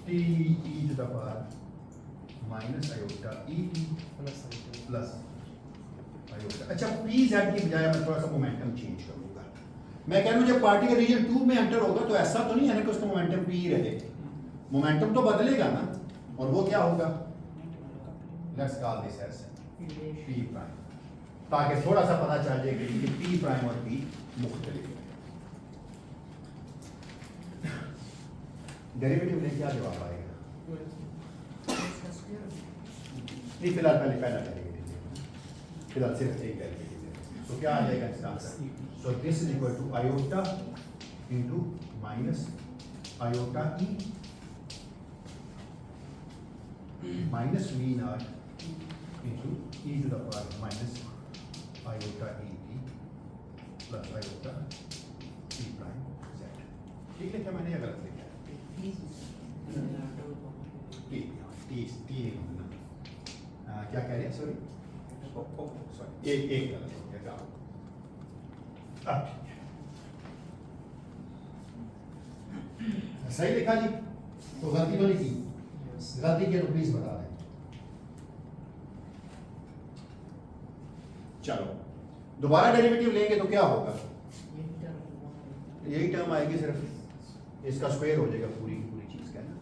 T e to the power minus iota e t plus iota. अच्छा, पी जेड की बजाय मैं थोड़ा सा मोमेंटम चेंज करूंगा। मैं कह रहा हूं जब पार्टिकल रीजन 2 में एंटर होगा तो ऐसा तो नहीं है ना कि उसका मोमेंटम पी रहे, मोमेंटम तो बदलेगा ना, और वो क्या होगा? Let's call this as p prime, ताकि थोड़ा सा पता चल जाए कि पी प्राइम और पी मुख्तलिफ है। डेरिवेटिव में क्या जवाब आएगा? नहीं, फिलहाल पहले पहला डेरिवेटिव लेना, फिलहाल सिर्फ एक डेरिवेटिव लेना। तो क्या आ जाएगा इसका answer? So this is equal to iota into minus iota e minus we naught into e to the power minus iota e t plus iota t prime z. ठीक है क्या मैंने ये गलत लिखा है? टी नहीं होना, क्या कह रहे हैं? सॉरी एक गलत हो गया। अब ठीक है, सही लिखा जी? तो गलती तो नहीं की? गलती की तो प्लीज बता दें। चलो, दोबारा डेरिवेटिव लेंगे तो क्या होगा? यही टर्म आएगी, सिर्फ इसका स्क्वायर हो जाएगा पूरी की पूरी चीज का ना।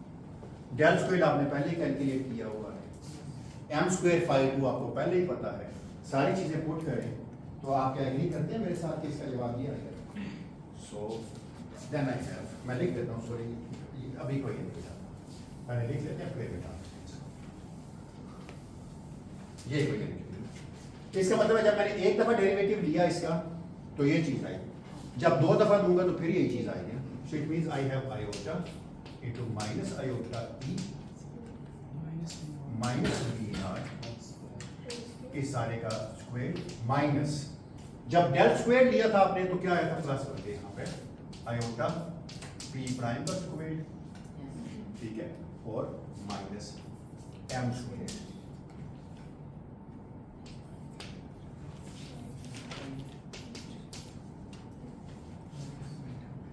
डेल स्क्वायर आपने पहले ही कैलकुलेट किया हुआ है, एम स्क्वायर फाई 2 आपको पहले ही पता है। सारी चीजें पुट करें तो आप क्या एग्री करते हैं मेरे साथ कि इसका जवाब ये आएगा। सो देन आई हैव, मैं लिख देता हूँ, सॉरी अभी कोई नहीं लिखा, पहले लिख लेते हैं फिर बेटा ये कोई नहीं। इसका मतलब है जब मैंने एक दफा डेरिवेटिव लिया इसका तो ये चीज आई, जब 2 दफा दूंगा तो फिर यही चीज आएगी। So it means I have iota into minus iota e minus b naught इस सारे का स्क्वायर माइनस, जब डेल स्क्वायर लिया था आपने तो क्या आया था प्लस करके यहाँ पे आयोटा पी प्राइम का स्क्वायर, ठीक है, और माइनस एम स्क्वायर।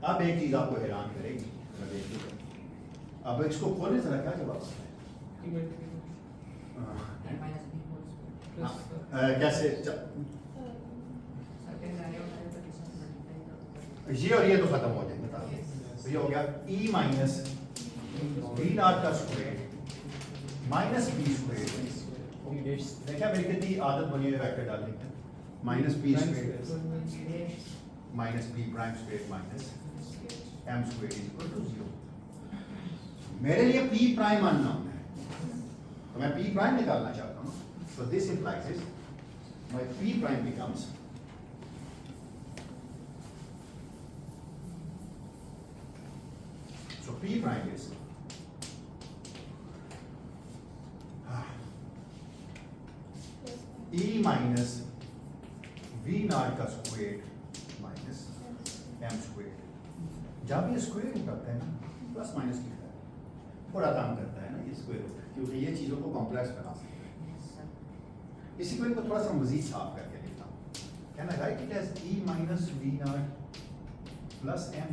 अब एक चीज आपको हैरान करेगी, जरा देखिए, अब इसको खोलने जरा क्या जवाब आता है? कैसे ये और ये तो खत्म हो जाएंगे, तो ये हो गया ई माइनस बी नॉट का स्क्वायर माइनस बी स्क्वायर। देखा मेरी कितनी आदत बनी है वेक्टर डालने की, minus b square minus b prime square minus m square is equal to 0। मेरे लिए पी प्राइम अननोन है तो मैं पी प्राइम निकालना चाहता हूँ, so this implies is my p prime becomes so p prime is e minus v naught का square minus m square. जब ये स्क्वायर उठाता है ना प्लस माइनस लिखता है, थोड़ा काम करता है ना ये स्क्वायर रूट, क्योंकि ये चीज़ों को कॉम्प्लेक्स बना सकता है। इसी को इनको थोड़ा सा मजीद साफ करके लिखता हूँ। Can I write it as e minus we naught plus m.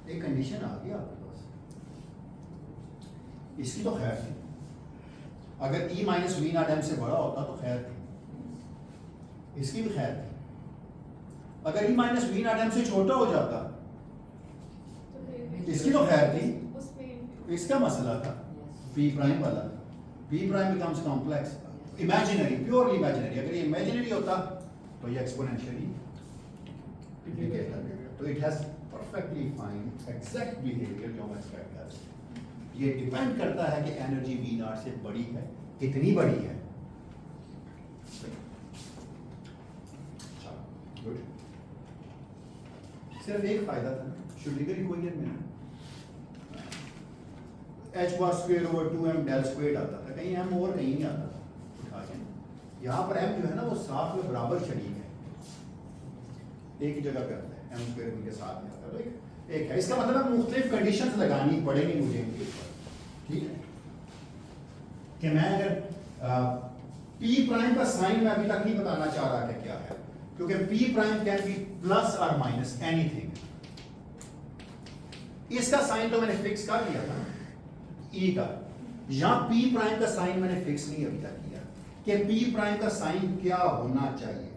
एक कंडीशन आ गई आपके पास, इसकी तो खैर थी, अगर e minus we naught m से बड़ा होता तो खैर थी, इसकी भी खैर थी। अगर e minus we naught m से छोटा हो जाता इसकी तो खैर थी, इसका मसला था p प्राइम वाला। p prime becomes complex imaginary, purely imaginary. अगर ये इमेजिनरी होता तो ये एक्सपोनेंशियली डिके कर देगा। तो it has perfectly fine exact behaviour जो हम एक्सपेक्ट करते हैं। ये डिपेंड करता है कि एनर्जी वी नॉट से बड़ी है, कितनी बड़ी है। गुड, सिर्फ एक फायदा था श्रोडिंगर इक्वेशन में h bar square over 2m del square आता था, कहीं m और कहीं नहीं आता था उठा के। यहाँ पर m जो है ना वो साथ में बराबर शरीक है, एक ही जगह पे आता है, m स्क्वायर उनके साथ में आता है, तो एक है। इसका मतलब मुख्तलिफ कंडीशंस लगानी पड़ेगी मुझे इनके ऊपर, ठीक है, कि मैं अगर p प्राइम का साइन मैं अभी तक नहीं बताना चाह रहा कि क्या है, क्योंकि p prime can be plus और माइनस एनीथिंग। इसका साइन तो मैंने फिक्स कर दिया था e का, यहां p प्राइम का साइन मैंने फिक्स नहीं अभी तक किया कि p प्राइम का साइन क्या होना चाहिए,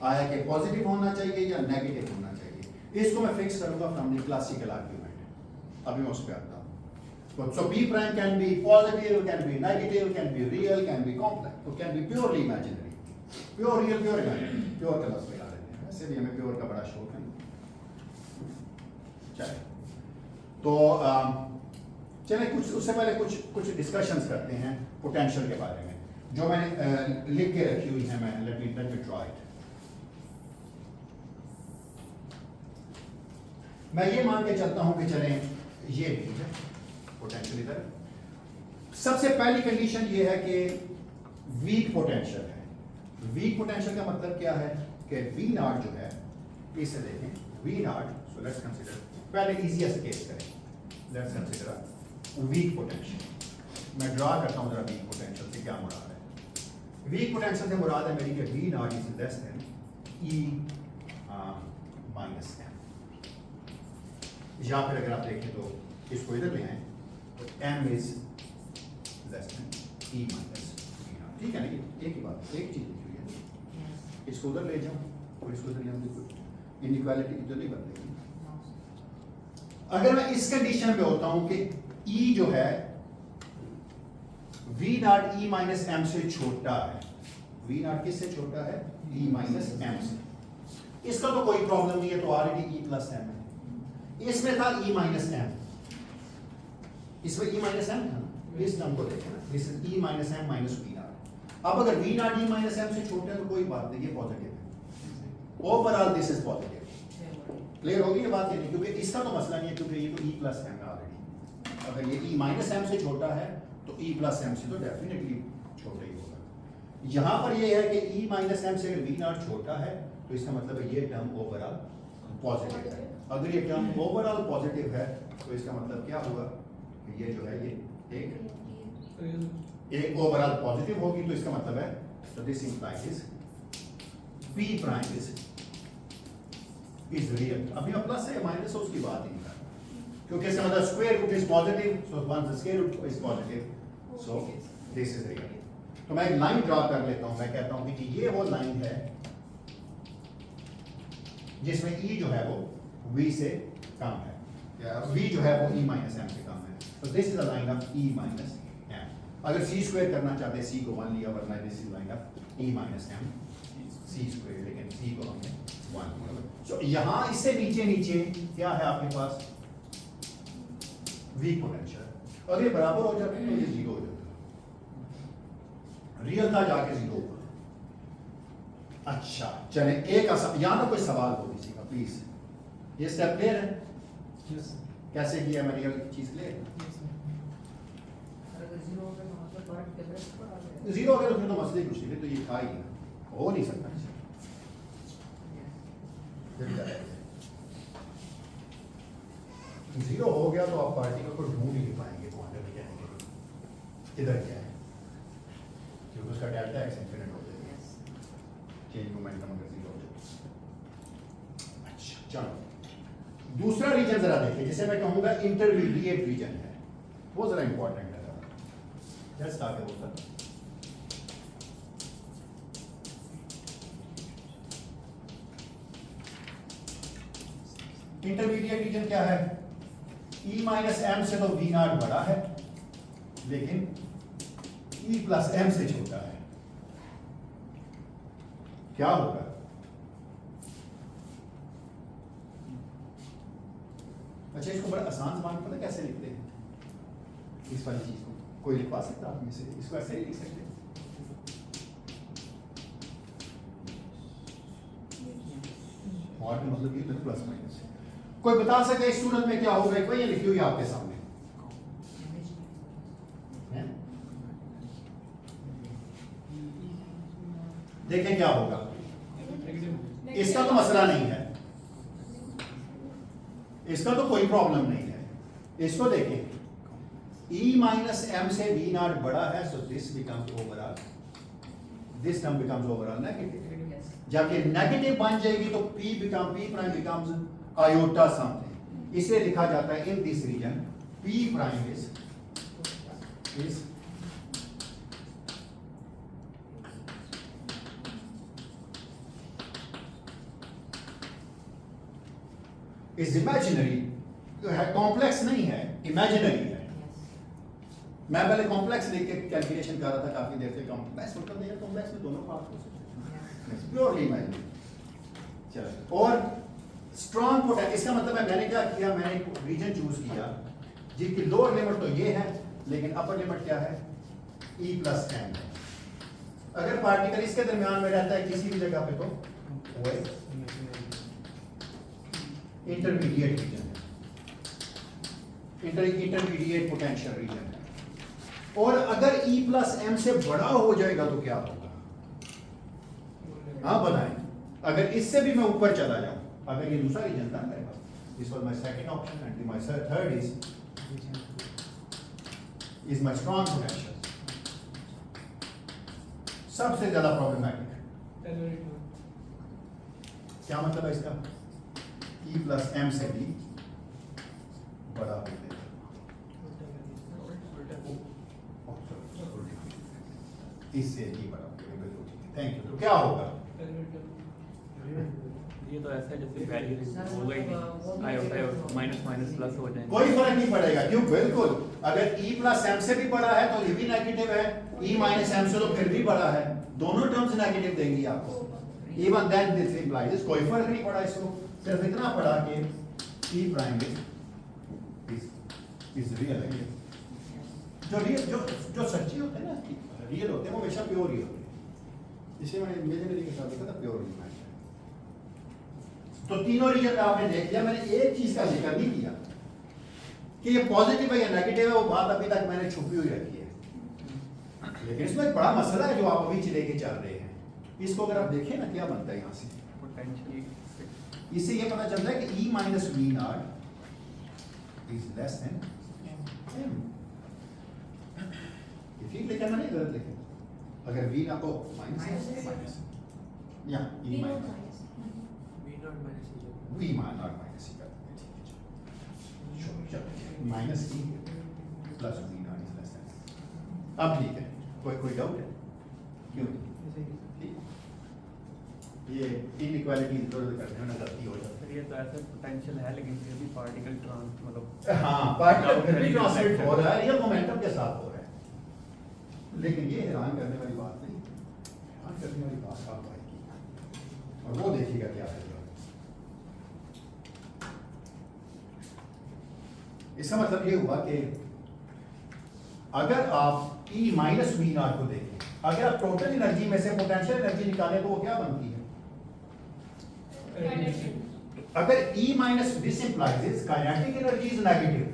आया कि पॉजिटिव होना चाहिए या नेगेटिव होना चाहिए। इसको मैं फिक्स करूंगा फ्रॉम द क्लासिकल आर्गुमेंट, अभी मैं उस पर आता हूं। So p prime can be positive, can be negative, can be real, can be complex, so can be purely imaginary, pure real, pure imaginary, pure का लफ्ज़ लगा लेते हैं, वैसे भी हमें प्योर का बड़ा शौक है। चलिए, तो चलिए कुछ उससे पहले कुछ डिस्कशंस करते हैं पोटेंशियल के बारे में, जो मैंने लिख के रखी हुई है। मैं लेट मी ड्रॉ इट। मैं ये मान के चलता हूं कि चलें ये ठीक है पोटेंशियल इधर। सबसे पहली कंडीशन ये है कि वीक पोटेंशियल है। वीक पोटेंशियल का मतलब क्या है कि वी नॉट जो है, इसे देखें V naught, so let's consider, पहले इजीएस्ट केस करें, लेट्स कंसीडर वीक पोटेंशियल। मैं ड्रा करता हूं जरा वीक पोटेंशियल से क्या मुराद है। वीक पोटेंशियल से मुराद है मेरी कि V naught is less than E minus M. या फिर अगर आप देखें तो इसको इधर ले आए तो m is less then e minus v not, ठीक है ना? ये एक ही बात, एक चीज लिखी हुई है। इसको उधर ले जाओ और इसको इधर ले आओ, इनइक्वालिटी तो नहीं बदलेगी। अगर मैं इस कंडीशन पे होता हूं कि e जो है v not e minus m से छोटा है, v नॉट किससे छोटा है? e माइनस m से। इसका तो कोई प्रॉब्लम नहीं है, तो ऑलरेडी e प्लस m है। इसमें था e माइनस m, इसमें e माइनस m था ना, इस टर्म को देखें ना, this is e minus m minus v naught. अब अगर v not e minus m से छोटा है तो कोई बात नहीं, ये पॉजिटिव है। Overall this is positive. Clear होगी ये बात? नहीं, क्योंकि इसका तो मसला नहीं है, क्योंकि ये तो e प्लस m है ऑलरेडी। अगर ये e माइनस m से छोटा है तो e प्लस m से तो डेफिनेटली छोटा ही होगा। यहां पर ये है कि e माइनस m से अगर v नॉट छोटा है तो इसका मतलब है ये टर्म ओवरऑल पॉजिटिव है। अगर ये टर्म ओवरऑल पॉजिटिव है तो इसका मतलब क्या होगा कि ये जो है ये एक ओवरऑल पॉजिटिव होगी, तो इसका मतलब है तो this implies is p prime is real. अभी अब प्लस है माइनस है उसकी बात ही नहीं कर, क्योंकि इसका मतलब square root is positive, so once the square root is positive so this is real. तो मैं एक लाइन ड्रॉ कर लेता हूं, मैं कहता हूं कि ये वो लाइन है जिसमें e जो है वो v से कम है, या v जो है वो e माइनस m से कम है। तो this is a line of e minus m। अगर c स्क्वायर करना चाहते हैं, c को 1 लिया, वरना this is line of e minus m c square, लेकिन c को हमने 1 लिया। सो यहां इससे नीचे नीचे क्या है आपके पास? Week potential. और ये बराबर हो जाता है तो ये जीरो हो जाता है, रियल था जाके जीरो हुआ। अच्छा चले, एक यहां पर कोई सवाल हो किसी का प्लीज? ये स्टेप क्लियर है? कैसे किया मैंने ये चीज क्लियर? जीरो अगर उसमें तो मसले कुछ नहीं, तो ये था ही ना, हो नहीं सकता। जीरो हो गया तो आप पार्टिकल को ढूंढ ही नहीं पाएंगे क्वांटम मैकेनिकली किधर क्या है, क्योंकि उसका डेल्टा एक्स इनफिनिट हो जाएगा, चेंज मोमेंटम अगर जीरो हो जाए। अच्छा चलो दूसरा रीजन जरा देखिए, जिसे मैं कहूंगा इंटरमीडिएट रीजन है, वो जरा इंपॉर्टेंट है। जस्ट आगे होता इंटरमीडिएट रीजन क्या है? e माइनस m से तो v नॉट बड़ा है, लेकिन e प्लस m से छोटा है। क्या होगा? अच्छा इसको बड़ा आसान मान पता कैसे लिखते हैं इस वाली चीज को? कोई लिखवा सकता है आप में से? इसको ऐसे ही लिख सकते हैं, और मतलब ये तो प्लस माइनस है। कोई बता सके इस सूरत में क्या होगा? एक ये लिखी हुई आपके सामने है? देखें क्या होगा। इसका तो मसला नहीं है, इसका तो कोई प्रॉब्लम नहीं है। इसको देखें, e माइनस m से v नॉट बड़ा है, so this becomes overall, this term becomes overall negative. जब ये नेगेटिव बन जाएगी तो p prime becomes iota something, इसे लिखा जाता है in this region p prime is imaginary, complex नहीं है, इमेजिनरी है। मैं पहले कॉम्प्लेक्स लेके कैलकुलेशन कर रहा था काफी देर से, कॉम्प्लेक्स मतलब नहीं है, कॉम्प्लेक्स में दोनों पार्ट हो सकते हैं, प्योरली इमेजिनरी। चलो, और स्ट्रॉन्ग पोटेंशियल, इसका मतलब है मैंने क्या किया, मैंने एक रीजन चूज किया जिसकी लोअर लिमिट तो ये है, लेकिन अपर लिमिट क्या है? e प्लस m है। अगर पार्टिकल इसके दरमियान में रहता है किसी भी जगह पे तो वो इंटरमीडिएट रीजन है, इंटरमीडिएट पोटेंशियल रीजन है। और अगर e प्लस m से बड़ा हो जाएगा तो क्या होगा? हाँ बताएं। अगर इससे भी मैं ऊपर चला जाऊं, अगर ये दूसरा रीजन था मेरे पास, this was my second option and my third is my strong potential, सबसे ज्यादा प्रॉब्लमैटिक। क्या मतलब है इसका? e प्लस m से भी बड़ा हो जाएगा। इससे ये बड़ा हो जाएगा, बिल्कुल ठीक है, थैंक यू। तो क्या होगा? ये तो ऐसा है जैसे वैल्यू होगा ही आयोटा माइनस माइनस प्लस हो जाएंगे। कोई फर्क नहीं पड़ेगा, क्यों? बिल्कुल, अगर e प्लस m से भी बड़ा है तो ये भी नेगेटिव है, e माइनस m से तो फिर भी बड़ा है, दोनों टर्म्स नेगेटिव देंगी आपको। इवन देन दिस इंप्लाइज कोई फर्क नहीं पड़ा इसको, सिर्फ इतना पड़ा कि e प्राइम इज रियल है। जो सच्ची होते हैं ना, रियल होते हैं, वो हमेशा प्योर ही होते हैं। इसे मैंने इमेजिनरी के साथ देखा था, प्योर ही। तो तीनों रियल आपने देख लिया। मैंने एक चीज का जिक्र नहीं किया कि ये पॉजिटिव है या नेगेटिव है, वो बात अभी तक मैंने छुपी हुई रखी है। लेकिन इसमें एक बड़ा मसला है जो आप अभी लेके चल रहे हैं। इसको अगर आप देखें ना, क्या बनता है यहाँ से, पोटेंशियली इससे ये पता चलता है कि e minus we naught is less than m। ठीक लिखा मैंने, गलत लिखा? अगर वी ना को माइनस या e minus we not minus e कर देंगे, minus e plus V naught is less than. अब ठीक है, कोई डाउट है? क्यों? ठीक, ये इनइक्वालिटी इधर करने में गलती हो जाती है। ये तो ऐसा पोटेंशियल है, लेकिन फिर भी पार्टिकल ट्रांस मतलब हाँ, पार्टिकल फिर भी ट्रांसमिट हो रहा है, रियल मोमेंटम के साथ हो रहा है। लेकिन ये हैरान करने वाली बात नहीं, हैरान करने वाली बात आप आएगी और वो देखिएगा क्या है। इसका मतलब ये हुआ कि अगर आप E माइनस वी नॉट को देखें, अगर आप टोटल एनर्जी में से पोटेंशियल एनर्जी निकालें तो वो क्या बनती है? अगर E minus this implies kinetic energy is negative.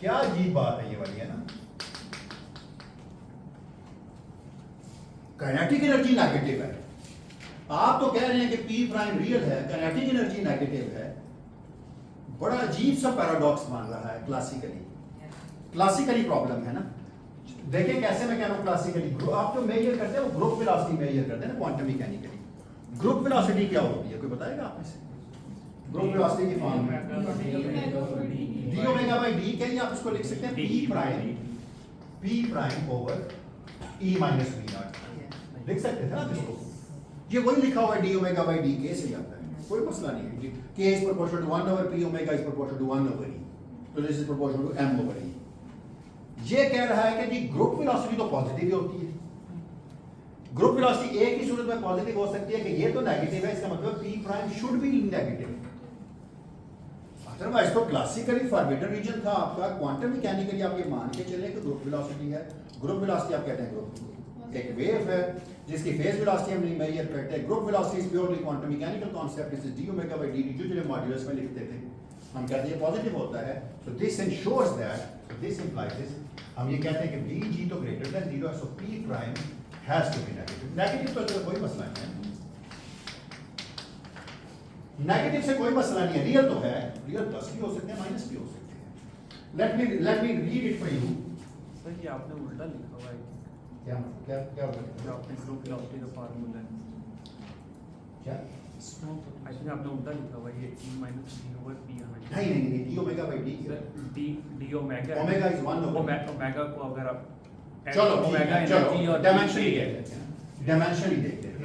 क्या अजीब बात है ये वाली, है ना? काइनेटिक एनर्जी नेगेटिव है, आप तो कह रहे हैं कि P प्राइम रियल है, काइनेटिक एनर्जी नेगेटिव है। बड़ा अजीब सा पैराडॉक्स मान रहा है क्लासिकली प्रॉब्लम है ना। देखिए कैसे मैं कह रहा हूं क्लासिकली, आप जो मेजर करते हैं वो ग्रुप वेलोसिटी मेजर करते हैं ना क्वांटम मैकेनिकली। ग्रुप वेलोसिटी क्या होती है, कोई बताएगा आप में से? ग्रुप वेलोसिटी की form D omega by D K, आप इसको लिख सकते हैं P prime over E minus we naught, लिख सकते थे ना इसको। ये वही लिखा हुआ है, डी ओमेगा बाई डी के से आता है, कोई मसला नहीं है। K is proportional to 1 over P, omega is proportional to 1 over E. तो this is proportional to M over E. ये कह रहा है कि जी ग्रुप वेलोसिटी तो पॉजिटिव ही होती है। ग्रुप वेलोसिटी एक ही सूरत में पॉजिटिव हो सकती है कि ये तो नेगेटिव है, इसका मतलब P prime should be negative. Otherwise तो क्लासिकली फॉरबिडन रीजन था आपका। क्वांटम मैकेनिकली आप ये मान के चले कि ग्रुप वेलोसिटी है। ग्रुप वेलोसिटी आप कहते हैं ग्रुप एक वेव है जिसकी फेज वेलोसिटी हम नहीं मेजर करते। Group velocity is purely quantum mechanical concept, this is D omega by D D, जो मॉड्यूलस में लिखते थे हम कहते हैं पॉजिटिव होता है। So this ensures that, this implies, हम ये कहते हैं कि वी जी तो ग्रेटर देन जीरो है, so P prime has to be negative. Negative तो कोई मसला नहीं है, नेगेटिव से कोई मसला नहीं है। रियल तो है, रियल प्लस भी हो सकते हैं माइनस भी हो सकते हैं। Let me read it for you. Sir ये आपने उल्टा लिखा हुआ है, क्या क्या क्या जो आपने ग्रुप वेलोसिटी का फार्मूला है, क्या? आई थिंक आपने उल्टा लिखा हुआ है, ये E minus D over P आना नहीं नहीं नहीं, D omega by D. Sir D omega, omega is 1 over omega को अगर आप चलो ओमेगा ठीक है, एनर्जी चलो और डायमेंशनली देख लेते हैं, डायमेंशनली देख लेते हैं।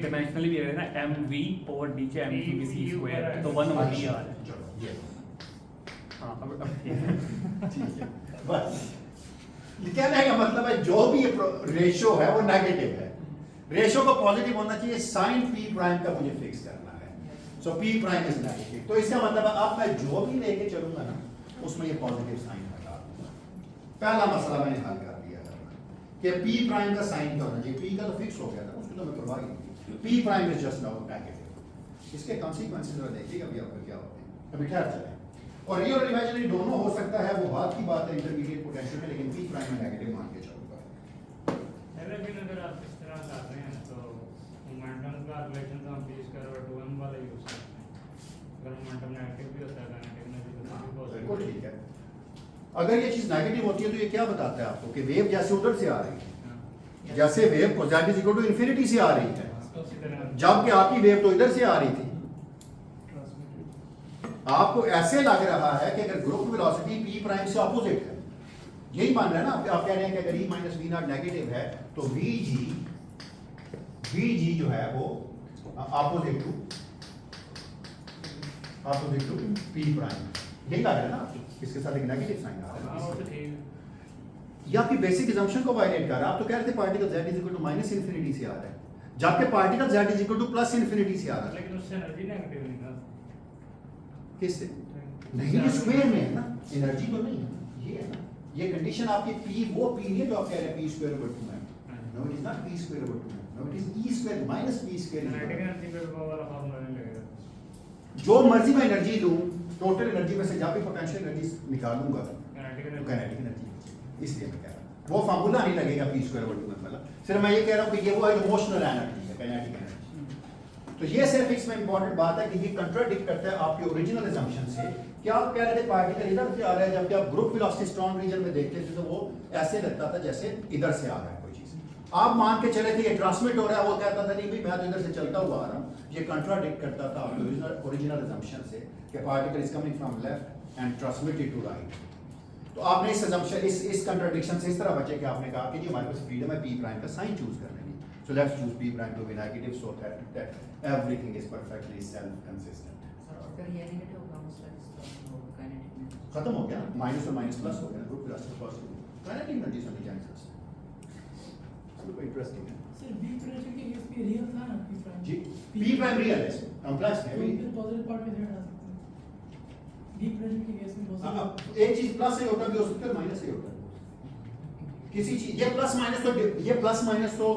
डायमेंशनली भी है ना, एम वी ओवर डी के एम की सी स्क्वायर है, तो 1 ओवर डी आ रहा है। चलो ये हाँ अब ठीक है बस कहने का मतलब है जो भी रेशियो है वो नेगेटिव है। रेशियो को पॉजिटिव होना चाहिए, साइन पी प्राइम का मुझे फिक्स करना है। So P prime is negative, तो इसका मतलब है अब मैं जो भी लेके चलूंगा ना उसमें ये पॉजिटिव साइन हटा दूंगा। पहला मसला मैंने हल कर दिया था कि पी प्राइम का साइन क्या होना चाहिए। पी का तो फिक्स हो गया था, उसको तो मैं परवाह ही नहीं। P prime is just now negative. इसके कॉन्सिक्वेंसेस जरा देखिएगा अभी आपको क्या होते हैं। अभी ठहर चले, और रियल और इमेजिनरी दोनों हो सकता है, वो बात की बात है इंटरमीडिएट पोटेंशियल में, लेकिन पी प्राइम में नेगेटिव मान के चलूंगा। लेकिन अगर आप इस तरह कर रहे हैं तो मोमेंटम का रिलेशन तो हम पी स्क्वायर और 2m वाला यूज करते हैं। अगर मोमेंटम नेगेटिव भी होता है काइनेटिक एनर्जी तो भी पॉजिटिव। बिल्कुल ठीक है। अगर ये चीज नेगेटिव होती है तो ये क्या बताता है आपको कि वेव जैसे उधर से आ रही है, जैसे wave z is equal to infinity से आ रही है, तो उसी तरह जबकि आपकी वेव तो इधर से आ रही थी। आपको ऐसे लग रहा है कि अगर ग्रुप वेलोसिटी पी प्राइम से ऑपोजिट है, यही मान रहे हैं ना आप कह रहे हैं कि अगर ई माइनस वी नॉट नेगेटिव है तो वी जी जो है वो ऑपोजिट टू पी प्राइम, यही लग रहा है ना आपको? इसके साथ एक नेगेटिव साइन आ रहा हाँ, है, वो तो ठीक है। ये आपकी बेसिक assumption को वायलेट कर रहा है। आप तो कह रहे थे particle z is equal to minus infinity से आ रहा है, जबकि particle z is equal to plus infinity से आ रहा है। लेकिन उससे एनर्जी नेगेटिव निकला। किससे? नहीं, ये स्क्वायर में है ना, एनर्जी तो नहीं है ना, ये है ना, ये कंडीशन आपकी p वो p नहीं है जो आप कह रहे हैं p स्क्वायर ओवर 2 है। No it is not p square over 2, no it is e square minus p square. Kinetic energy पे वो वाला फार्मूला नहीं लगेगा। जो मर्जी मैं एनर्जी लूं, टोटल एनर्जी में से जब भी पोटेंशियल एनर्जी निकालूंगा काइनेटिक तो एनर्जी काइनेटिक एनर्जी, इसलिए मैं कह रहा हूं वो फार्मूला नहीं लगेगा p स्क्वायर ओवर 2 में, मतलब सिर्फ मैं ये कह रहा हूं कि ये वो इमोशनल एनर्जी है, काइनेटिक एनर्जी। तो ये सिर्फ इसमें इंपॉर्टेंट बात है कि ये कंट्राडिक्ट करता है आपके ओरिजिनल असम्पशन से कि आप कह रहे थे पार्टिकल इधर से आ रहा है, जबकि आप ग्रुप वेलोसिटी स्ट्रॉन्ग रीजन में देखते थे तो वो ऐसे लगता था जैसे इधर से आ रहा है कोई चीज। आप मान के चले थे ये ट्रांसमिट हो रहा है, वो कहता था नहीं भाई मैं तो इधर से चलता हुआ आ रहा हूँ। ये कंट्राडिक्ट करता था आपके ओरिजिनल असम्पशन से कि particle is coming from left and transmitted to right. तो आपने इस assumption, इस कंट्राडिक्शन से इस तरह बचे कि आपने कहा कि जी हमारे पास फ्रीडम है p प्राइम का साइन चूज करने की, so let's choose p prime to be negative so that everything is perfectly self consistent. अगर ये नेगेटिव होगा मतलब इसका काइनेटिक में खत्म हो गया ना, माइनस और माइनस प्लस हो गया, group velocity positive, kinetic energy से नहीं जाएंगे सबसे। चलो इंटरेस्टिंग है सर बी प्राइम के केस में रियल था ना पी प्राइम जी, p प्राइम रियल है, कॉम्प्लेक्स है तो अभी। फिर पॉजिटिव पार्ट में ध्यान आ सकते हैं बी प्राइम के केस में अब पॉजिटिव एक चीज प्लस से होता भी हो सकता है, माइनस से होता है किसी चीज, ये प्लस माइनस तो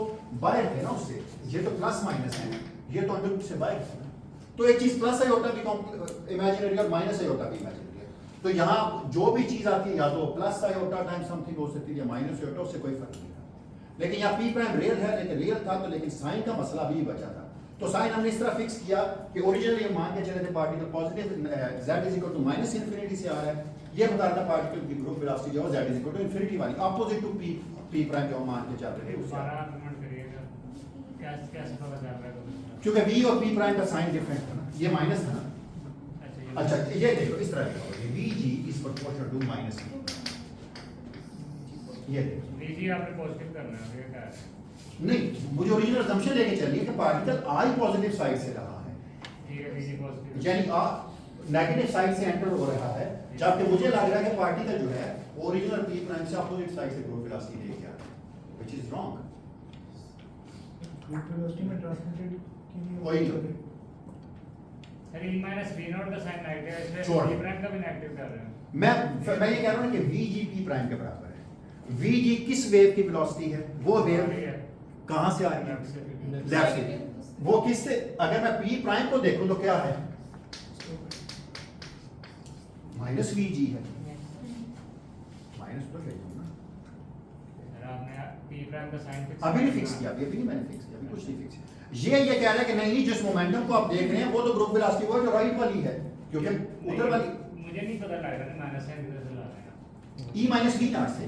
बाहर है ना उससे, ये तो प्लस माइनस है, ये तो अंडर से बाहर है ना। तो एक चीज प्लस से होता भी इमेजिनरी और माइनस से होता भी इमेजिनरी है। तो यहाँ जो भी चीज आती है या तो प्लस आयोटा टाइम समथिंग हो सकती है या माइनस आयोटा, उससे कोई फर्क नहीं था। लेकिन यहाँ p प्राइम रियल है, लेकिन रियल था तो लेकिन साइन का मसला भी बचा था। तो साइन हमने इस तरह फिक्स किया कि ओरिजिनली हम मान के चले थे particle positive z is equal to minus infinity से आ रहा है, ये बता रहा था पार्टिकल की ग्रुप वेलोसिटी जो z is equal to infinity वाली अपोजिट टू p प्राइम जो हम मान के चल रहे थे उससे। सारा आर्गुमेंट करिएगा कैसे पता चल रहा है तो क्योंकि v और p प्राइम का साइन डिफरेंट था ना, ये माइनस था ना। अच्छा ये देखो इस तरह लिखो, ये vg is proportional to minus v, ये देखो वीजी आपने पॉजिटिव करना है, ये क्या है? नहीं, मुझे ओरिजिनल असम्पशन लेके चलिए कि पार्टिकल आई पॉजिटिव साइड से रहा है, ठीक है, वीजी पॉजिटिव। यानी नेगेटिव साइड से एंटर हो रहा है, जबकि मुझे लग रहा है कि पार्टिकल जो है ओरिजिनल p प्राइम से अपोजिट साइड से ग्रुप वेलोसिटी लेके आ रहा है, which is wrong. Group velocity में ट्रांसमिटेड की कोई नहीं। Sir e minus v not का साइन नेगेटिव है, इसलिए छोड़। v प्राइम का भी नेगेटिव कर रहे हैं। मैं ये कह रहा हूं ना कि vg p प्राइम के बराबर है। vg किस वेव की वेलोसिटी है? वो वेव कहां से आ रही है? लेफ्ट से। वो किससे? अगर मैं p प्राइम को देखूं तो क्या है? माइनस vg है, माइनस तो ले जाऊं ना। सर आपने p प्राइम का साइन फिक्स अभी नहीं फिक्स किया, अभी नहीं मैंने फिक्स किया, अभी कुछ नहीं फिक्स किया। ये कह रहा है कि नहीं जिस मोमेंटम को आप देख रहे हैं वो तो ग्रुप वेलोसिटी वो जो राइट वाली है, क्योंकि उधर वाली मुझे नहीं पता लग रहा है माइनस साइन किधर से ला रहे हैं। e माइनस v नॉट से,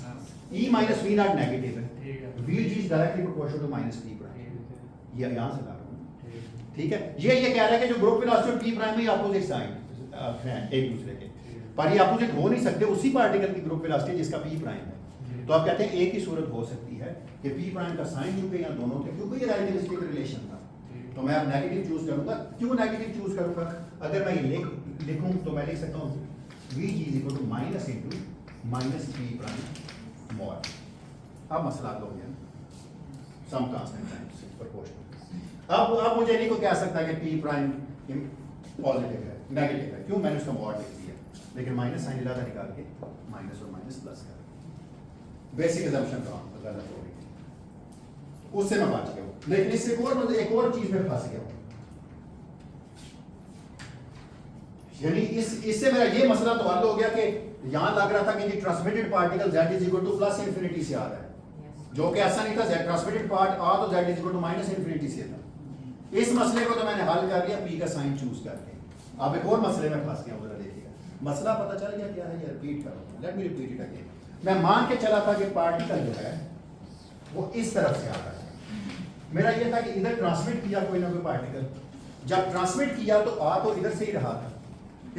हाँ, e minus v naught negative है, ठीक है, vg is directly proportional to minus p prime. ठीक है, ये यहां से ला रहा हूं, ठीक है। ठीक है। ये कह रहा है कि जो ग्रुप वेलोसिटी और p प्राइम में अपोजिट साइन हैं एक दूसरे के, पर ये अपोजिट हो नहीं सकते उसी पार्टिकल की ग्रुप वेलोसिटी जिसका p प्राइम है। तो आप कहते हैं एक ही सूरत हो सकती है कि p प्राइम का साइन क्योंकि यहाँ दोनों थे, क्योंकि ये रिलेटिविस्टिक रिलेशन था, तो मैं अब नेगेटिव चूज करूंगा। क्यों नेगेटिव चूज करूंगा? अगर मैं ये लिखूं तो मैं लिख सकता हूँ vg is equal to minus into minus p prime mod. अब मसला हल हो गया, सम कांस्टेंट टाइम्स प्रोपोर्शनल। अब मुझे नहीं को कह सकता कि p प्राइम पॉजिटिव है नेगेटिव है, क्यों? मैंने उसका मॉड लिख दिया, लेकिन माइनस साइन इलाका निकाल के माइनस और माइनस प्लस कर, बेसिक असम्पशन गलत हो गई, उससे मैं बच गया हूं। लेकिन इससे एक और चीज में फंस गया हूं, यानी इससे मेरा ये मसला तो हल हो गया कि यहां लग रहा था कि जी transmitted particle z is equal to plus infinity से आ रहा है, जो कि ऐसा नहीं था। z ट्रांसमिटेड पार्ट आ तो z is equal to minus infinity से था। इस मसले को तो मैंने हल कर लिया p का साइन चूज करके। अब एक और मसले में फंस गया हूं, जरा देखिएगा मसला पता चल गया क्या है, ये रिपीट करो, let me repeat it again. मैं मान के चला था कि पार्टिकल जो है वो इस तरफ से आ रहा है, मेरा ये था कि इधर ट्रांसमिट किया कोई ना कोई पार्टिकल, जब ट्रांसमिट किया तो आ तो इधर से ही रहा था,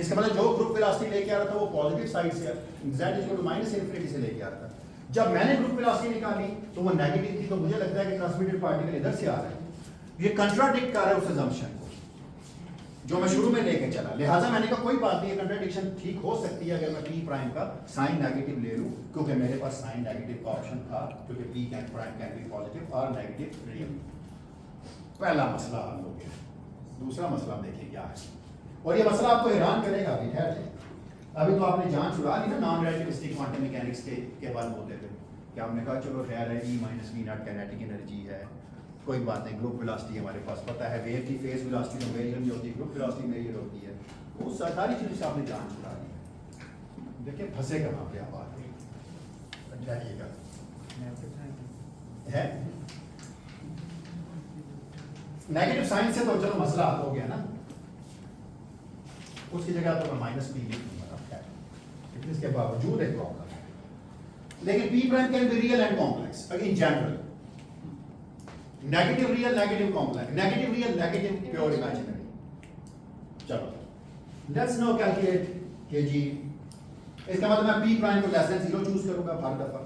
इसका मतलब जो ग्रुप वेलोसिटी लेके आ रहा था वो पॉजिटिव साइड से z equal to minus infinity से लेके आ रहा था। जब मैंने ग्रुप वेलोसिटी निकाली तो वो नेगेटिव थी, तो मुझे लगता है कि ट्रांसमिटेड पार्टिकल इधर से आ रहा है। ये कंट्राडिक्ट कर रहा है उस अजम्पशन को जो मैं शुरू में लेके चला। लिहाजा मैंने कहा कोई बात नहीं, कंट्राडिक्शन ठीक हो सकती है अगर मैं p प्राइम का साइन नेगेटिव ले लूं, क्योंकि मेरे पास साइन नेगेटिव का ऑप्शन था, क्योंकि p prime can be positive और नेगेटिव रियल। पहला मसला हल हो गया। दूसरा मसला देखिए क्या है, और ये मसला आपको हैरान करेगा। अभी ठहर जाइए, अभी तो आपने जान छुड़ा ली ना नॉन रिलेटिविस्टिक क्वांटम मैकेनिक्स के बल होते थे कि हमने कहा चलो खैर है, E minus we naught kinetic energy है, कोई बात नहीं, ग्रुप वेलोसिटी हमारे पास पता है, वेव की फेज वेलोसिटी तो वेरिएबल नहीं होती, ग्रुप वेलोसिटी मेजर होती है। वो सारी चीज़ों से आपने जान छुड़ा ली है। देखिए फंसे कहाँ पे आप आगे जाइएगा है नेगेटिव साइन से, तो चलो मसला हल हो गया ना। उसकी जगह तो मैं माइनस पी लिख दूंगा, लेकिन इसके बावजूद एक प्रॉब्लम है। लेकिन p prime can be real and complex in general. Negative real, negative complex, negative real, negative pure imaginary. चलो लेट्स नाउ कैलकुलेट के जी। इसका मतलब मैं p प्राइम को लेस देन 0 चूज करूंगा हर दफा।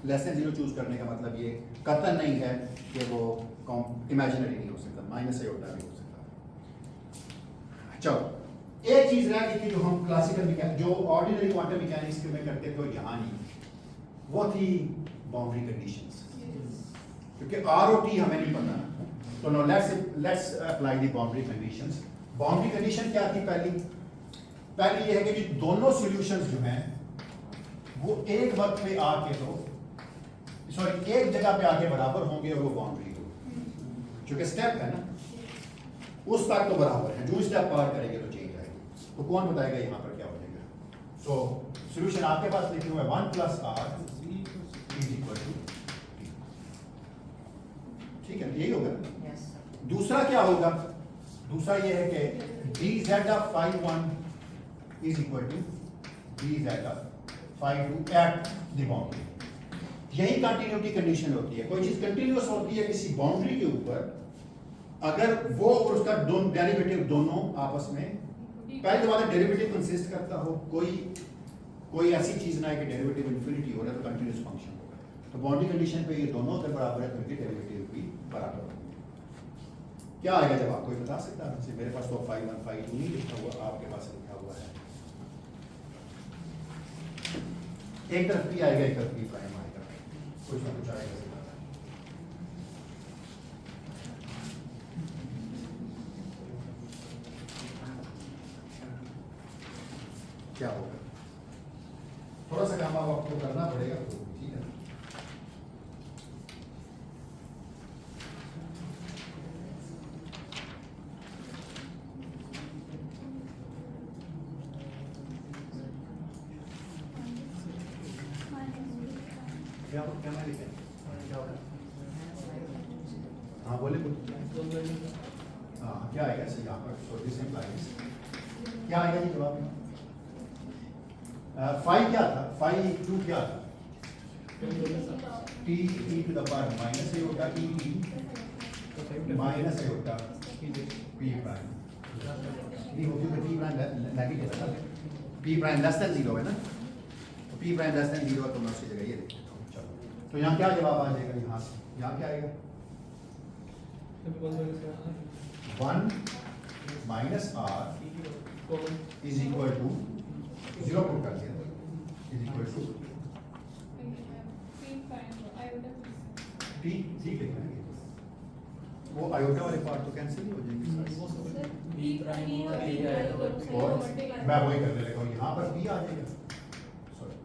लेस देन 0 चूज करने का मतलब ये कतई नहीं है कि वो इमेजिनरी नहीं हो सकता, माइनस से उल्टा भी हो सकता। चलो एक चीज रह गई थी जो हम क्लासिकल जो ऑर्डिनरी क्वांटम मैकेनिक्स में करते थे, यहाँ नहीं, वो थी बाउंड्री कंडीशंस। क्योंकि आर ओ टी हमें नहीं पता, तो no let's apply the boundary conditions. Boundary condition क्या थी? पहली ये है कि दोनों सॉल्यूशंस जो हैं वो एक वक्त पे आके एक जगह पे आके बराबर होंगे और वो बाउंड्री हो, क्योंकि स्टेप है ना, उस तक तो बराबर है, जो स्टेप पार करेंगे तो चेंज आएगी। तो कौन बताएगा यहाँ पर क्या हो जाएगा? सो सॉल्यूशन आपके पास लिखे हुए 1 plus R is equal to, ठीक है, यही होगा। Yes, sir. दूसरा क्या होगा? दूसरा ये है कि dz of phi 1 is equal to dz of phi 2 at the boundary। यही कंटिन्यूटी कंडीशन होती है। कोई चीज कंटिन्यूअस होती है किसी बाउंड्री के ऊपर, अगर वो और उसका डेरिवेटिव दोनों आपस में, पहले तो बात डेरिवेटिव कंसिस्ट करता हो, कोई ऐसी चीज ना है कि डेरिवेटिव इन्फिनिटी हो रहा है तो कंटिन्यूअस फंक्शन होगा। तो बाउंड्री कंडीशन पे ये दोनों अगर बराबर है तो इनके डेरिवेटिव भी बराबर होंगे। क्या आएगा जवाब? कोई बता सकता है? मेरे पास तो phi 1 phi 2 नहीं लिखा हुआ, आपके पास लिखा हुआ है। एक तरफ p आएगा, एक तरफ p प्राइम आएगा, कुछ ना कुछ आएगा। क्या होगा? थोड़ा सा काम आपको करना पड़ेगा, तो ठीक है। क्या मैं लिखे? क्या होगा? हाँ बोले कुछ। हाँ क्या आएगा सही यहाँ पर? सो दिस इम्प्लाइज क्या आएगा जी जवाब में? फाई क्या था? फाई 2 क्या था? t e to the power minus iota e minus iota p prime नहीं होती तो p प्राइम नेगेटिव है ना, p प्राइम लेस देन 0 है ना, तो p प्राइम लेस देन 0 तो मैं उसकी जगह ये लिख देता हूँ। चलो तो यहाँ क्या जवाब आ जाएगा? यहाँ से यहाँ क्या आएगा? 1 minus r is equal to 0 put कर दिया, इज इक्वल टू t ठीक लिखना है, वो आयोटा वाले पार्ट तो कैंसिल ही हो जाएंगे। और मैं वही करने लगा हूँ, यहाँ पर p आ जाएगा, सॉरी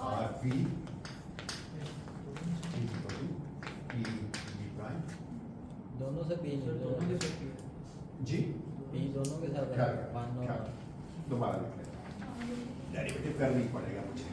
आर पी प्राइम दोनों से पी जी पी दोनों के साथ क्या पाँच क्या दोबारा लिख लें, डेरिवेटिव करनी पड़ेगा मुझे।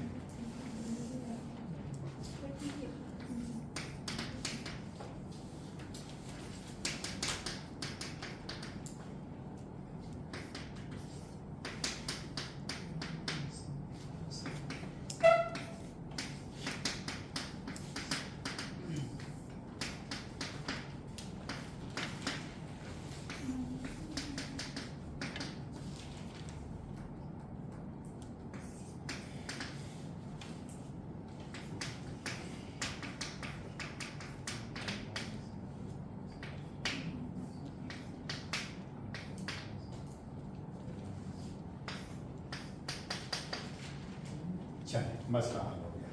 मसला हल हो गया।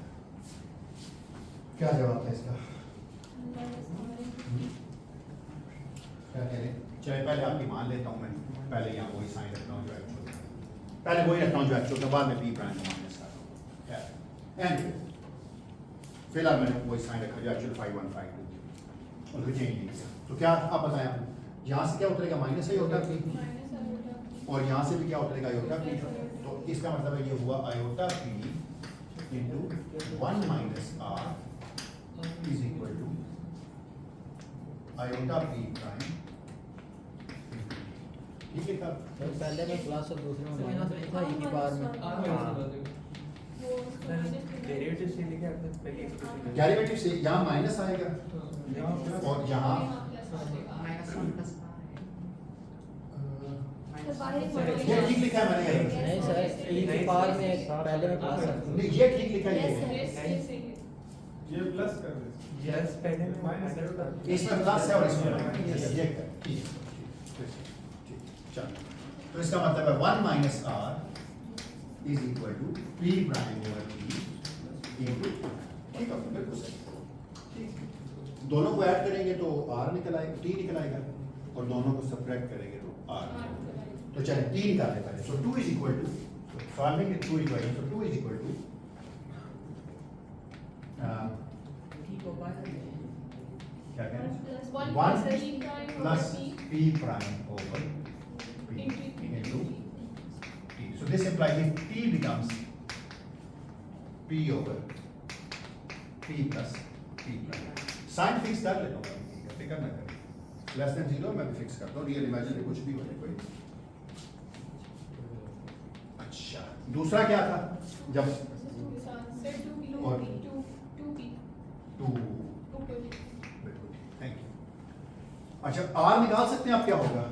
क्या जवाब था इसका? क्या कह रहे हैं? चलिए पहले आपकी मान लेता हूँ मैं, पहले यहाँ वही साइन रखता हूँ जो एक्चुअल था, पहले वही रखता हूँ जो एक्चुअल था, बाद में पी प्राइम का माइनस करता हूँ। एंड फिलहाल मैंने वही साइन रखा जो एक्चुअल 5 1 5 2 उनको चेंज नहीं किया। तो क्या आप बताएं, आप यहाँ से क्या उतरेगा? माइनस आयोटा पी, और यहाँ से भी क्या उतरेगा? Iota P. तो इसका मतलब है ये हुआ iota P into 1 minus R is equal to iota P prime. ठीक है तब पहले में प्लस और दूसरे में माइनस नहीं था, एक ही बार में डेरिवेटिव से लेके आपने पहले एक्सप्रेशन डेरिवेटिव से यहाँ माइनस आएगा और यहाँ माइनस वन प्लस ये ठीक लिखा है मैंने ये। नहीं सर, एक ही बार में पहले में प्लस है। नहीं ये ठीक लिखा है ये। ये प्लस कर दे। यस पहले में माइनस इसमें प्लस है और इसमें माइनस है। ये कर, ठीक है, ठीक, चलो। तो इसका मतलब है 1 minus R is equal to P prime over P into, ठीक है बिल्कुल सही। ठीक, दोनों को ऐड करेंगे तो आर निकल आएगा, टी निकल आएगा, और दोनों को सब्ट्रैक्ट करेंगे तो आर। तो चलिए 3 कर ले पहले। So 2 is equal to, solving it 2 equation, so 2 is equal to क्या कहें, 1 plus P prime over P into T. So this implies that t becomes p over p plus p prime। Sign fix कर लेता हूँ, फिक्र ना करें, less than 0 मैं भी फिक्स करता हूँ, रियल इमेजिनरी कुछ भी हो जाए कोई। अच्छा दूसरा क्या था? जब और 2, बिल्कुल थैंक यू। अच्छा आर निकाल सकते हैं आप, क्या होगा?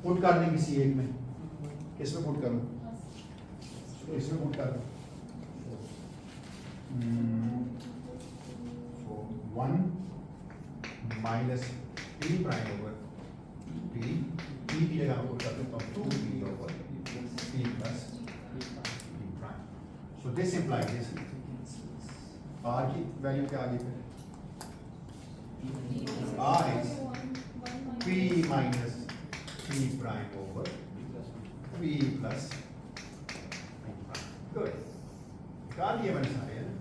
पुट कर दें किसी एक में, किसमें पुट करूं? इसमें पुट कर दूं। 1 minus P prime over P, P की जगह पुट कर देता हूँ 2 P over P plus P prime. So this implies this, R की वैल्यू क्या आ गई फिर? R is P minus P prime over P plus P prime. Good, निकाल दिए मैंने सारे, है ना?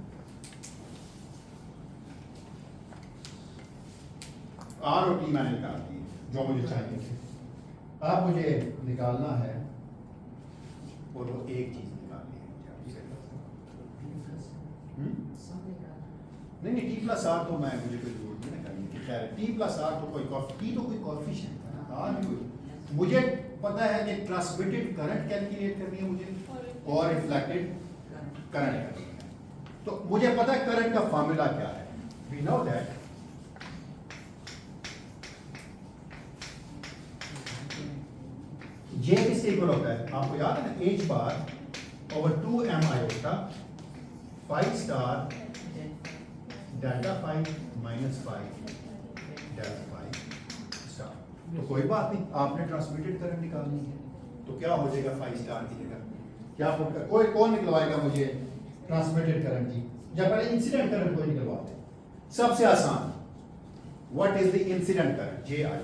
आर और टी मैंने निकाल दिए जो मुझे चाहिए थे। अब मुझे निकालना है और वो एक चीज निकालनी है मुझे आपसे। नहीं नहीं, टी प्लस आर तो मैं मुझे कोई जरूरत नहीं करनी की, खैर टी प्लस आर तो कोई टी तो कोई कोएफिशिएंट है ना, आर भी कोई। मुझे पता है कि ट्रांसमिटेड करंट कैलकुलेट करनी है मुझे और रिफ्लेक्टेड करंट करनी है। तो मुझे पता है करंट का फॉर्मूला क्या है। वी नो दैट जे किससे इक्वल होता है? आपको याद है ना, H bar over 2m iota 5 star delta 5 minus 5 delta 5 star. तो कोई बात नहीं, आपने ट्रांसमिटेड करंट निकालनी है तो क्या हो जाएगा 5 स्टार की जगह क्या होगा? कोई कौन निकलवाएगा मुझे ट्रांसमिटेड करंट की? जब पहले इंसिडेंट करंट कोई निकलवा दे, सबसे आसान। What is the incident current? J I.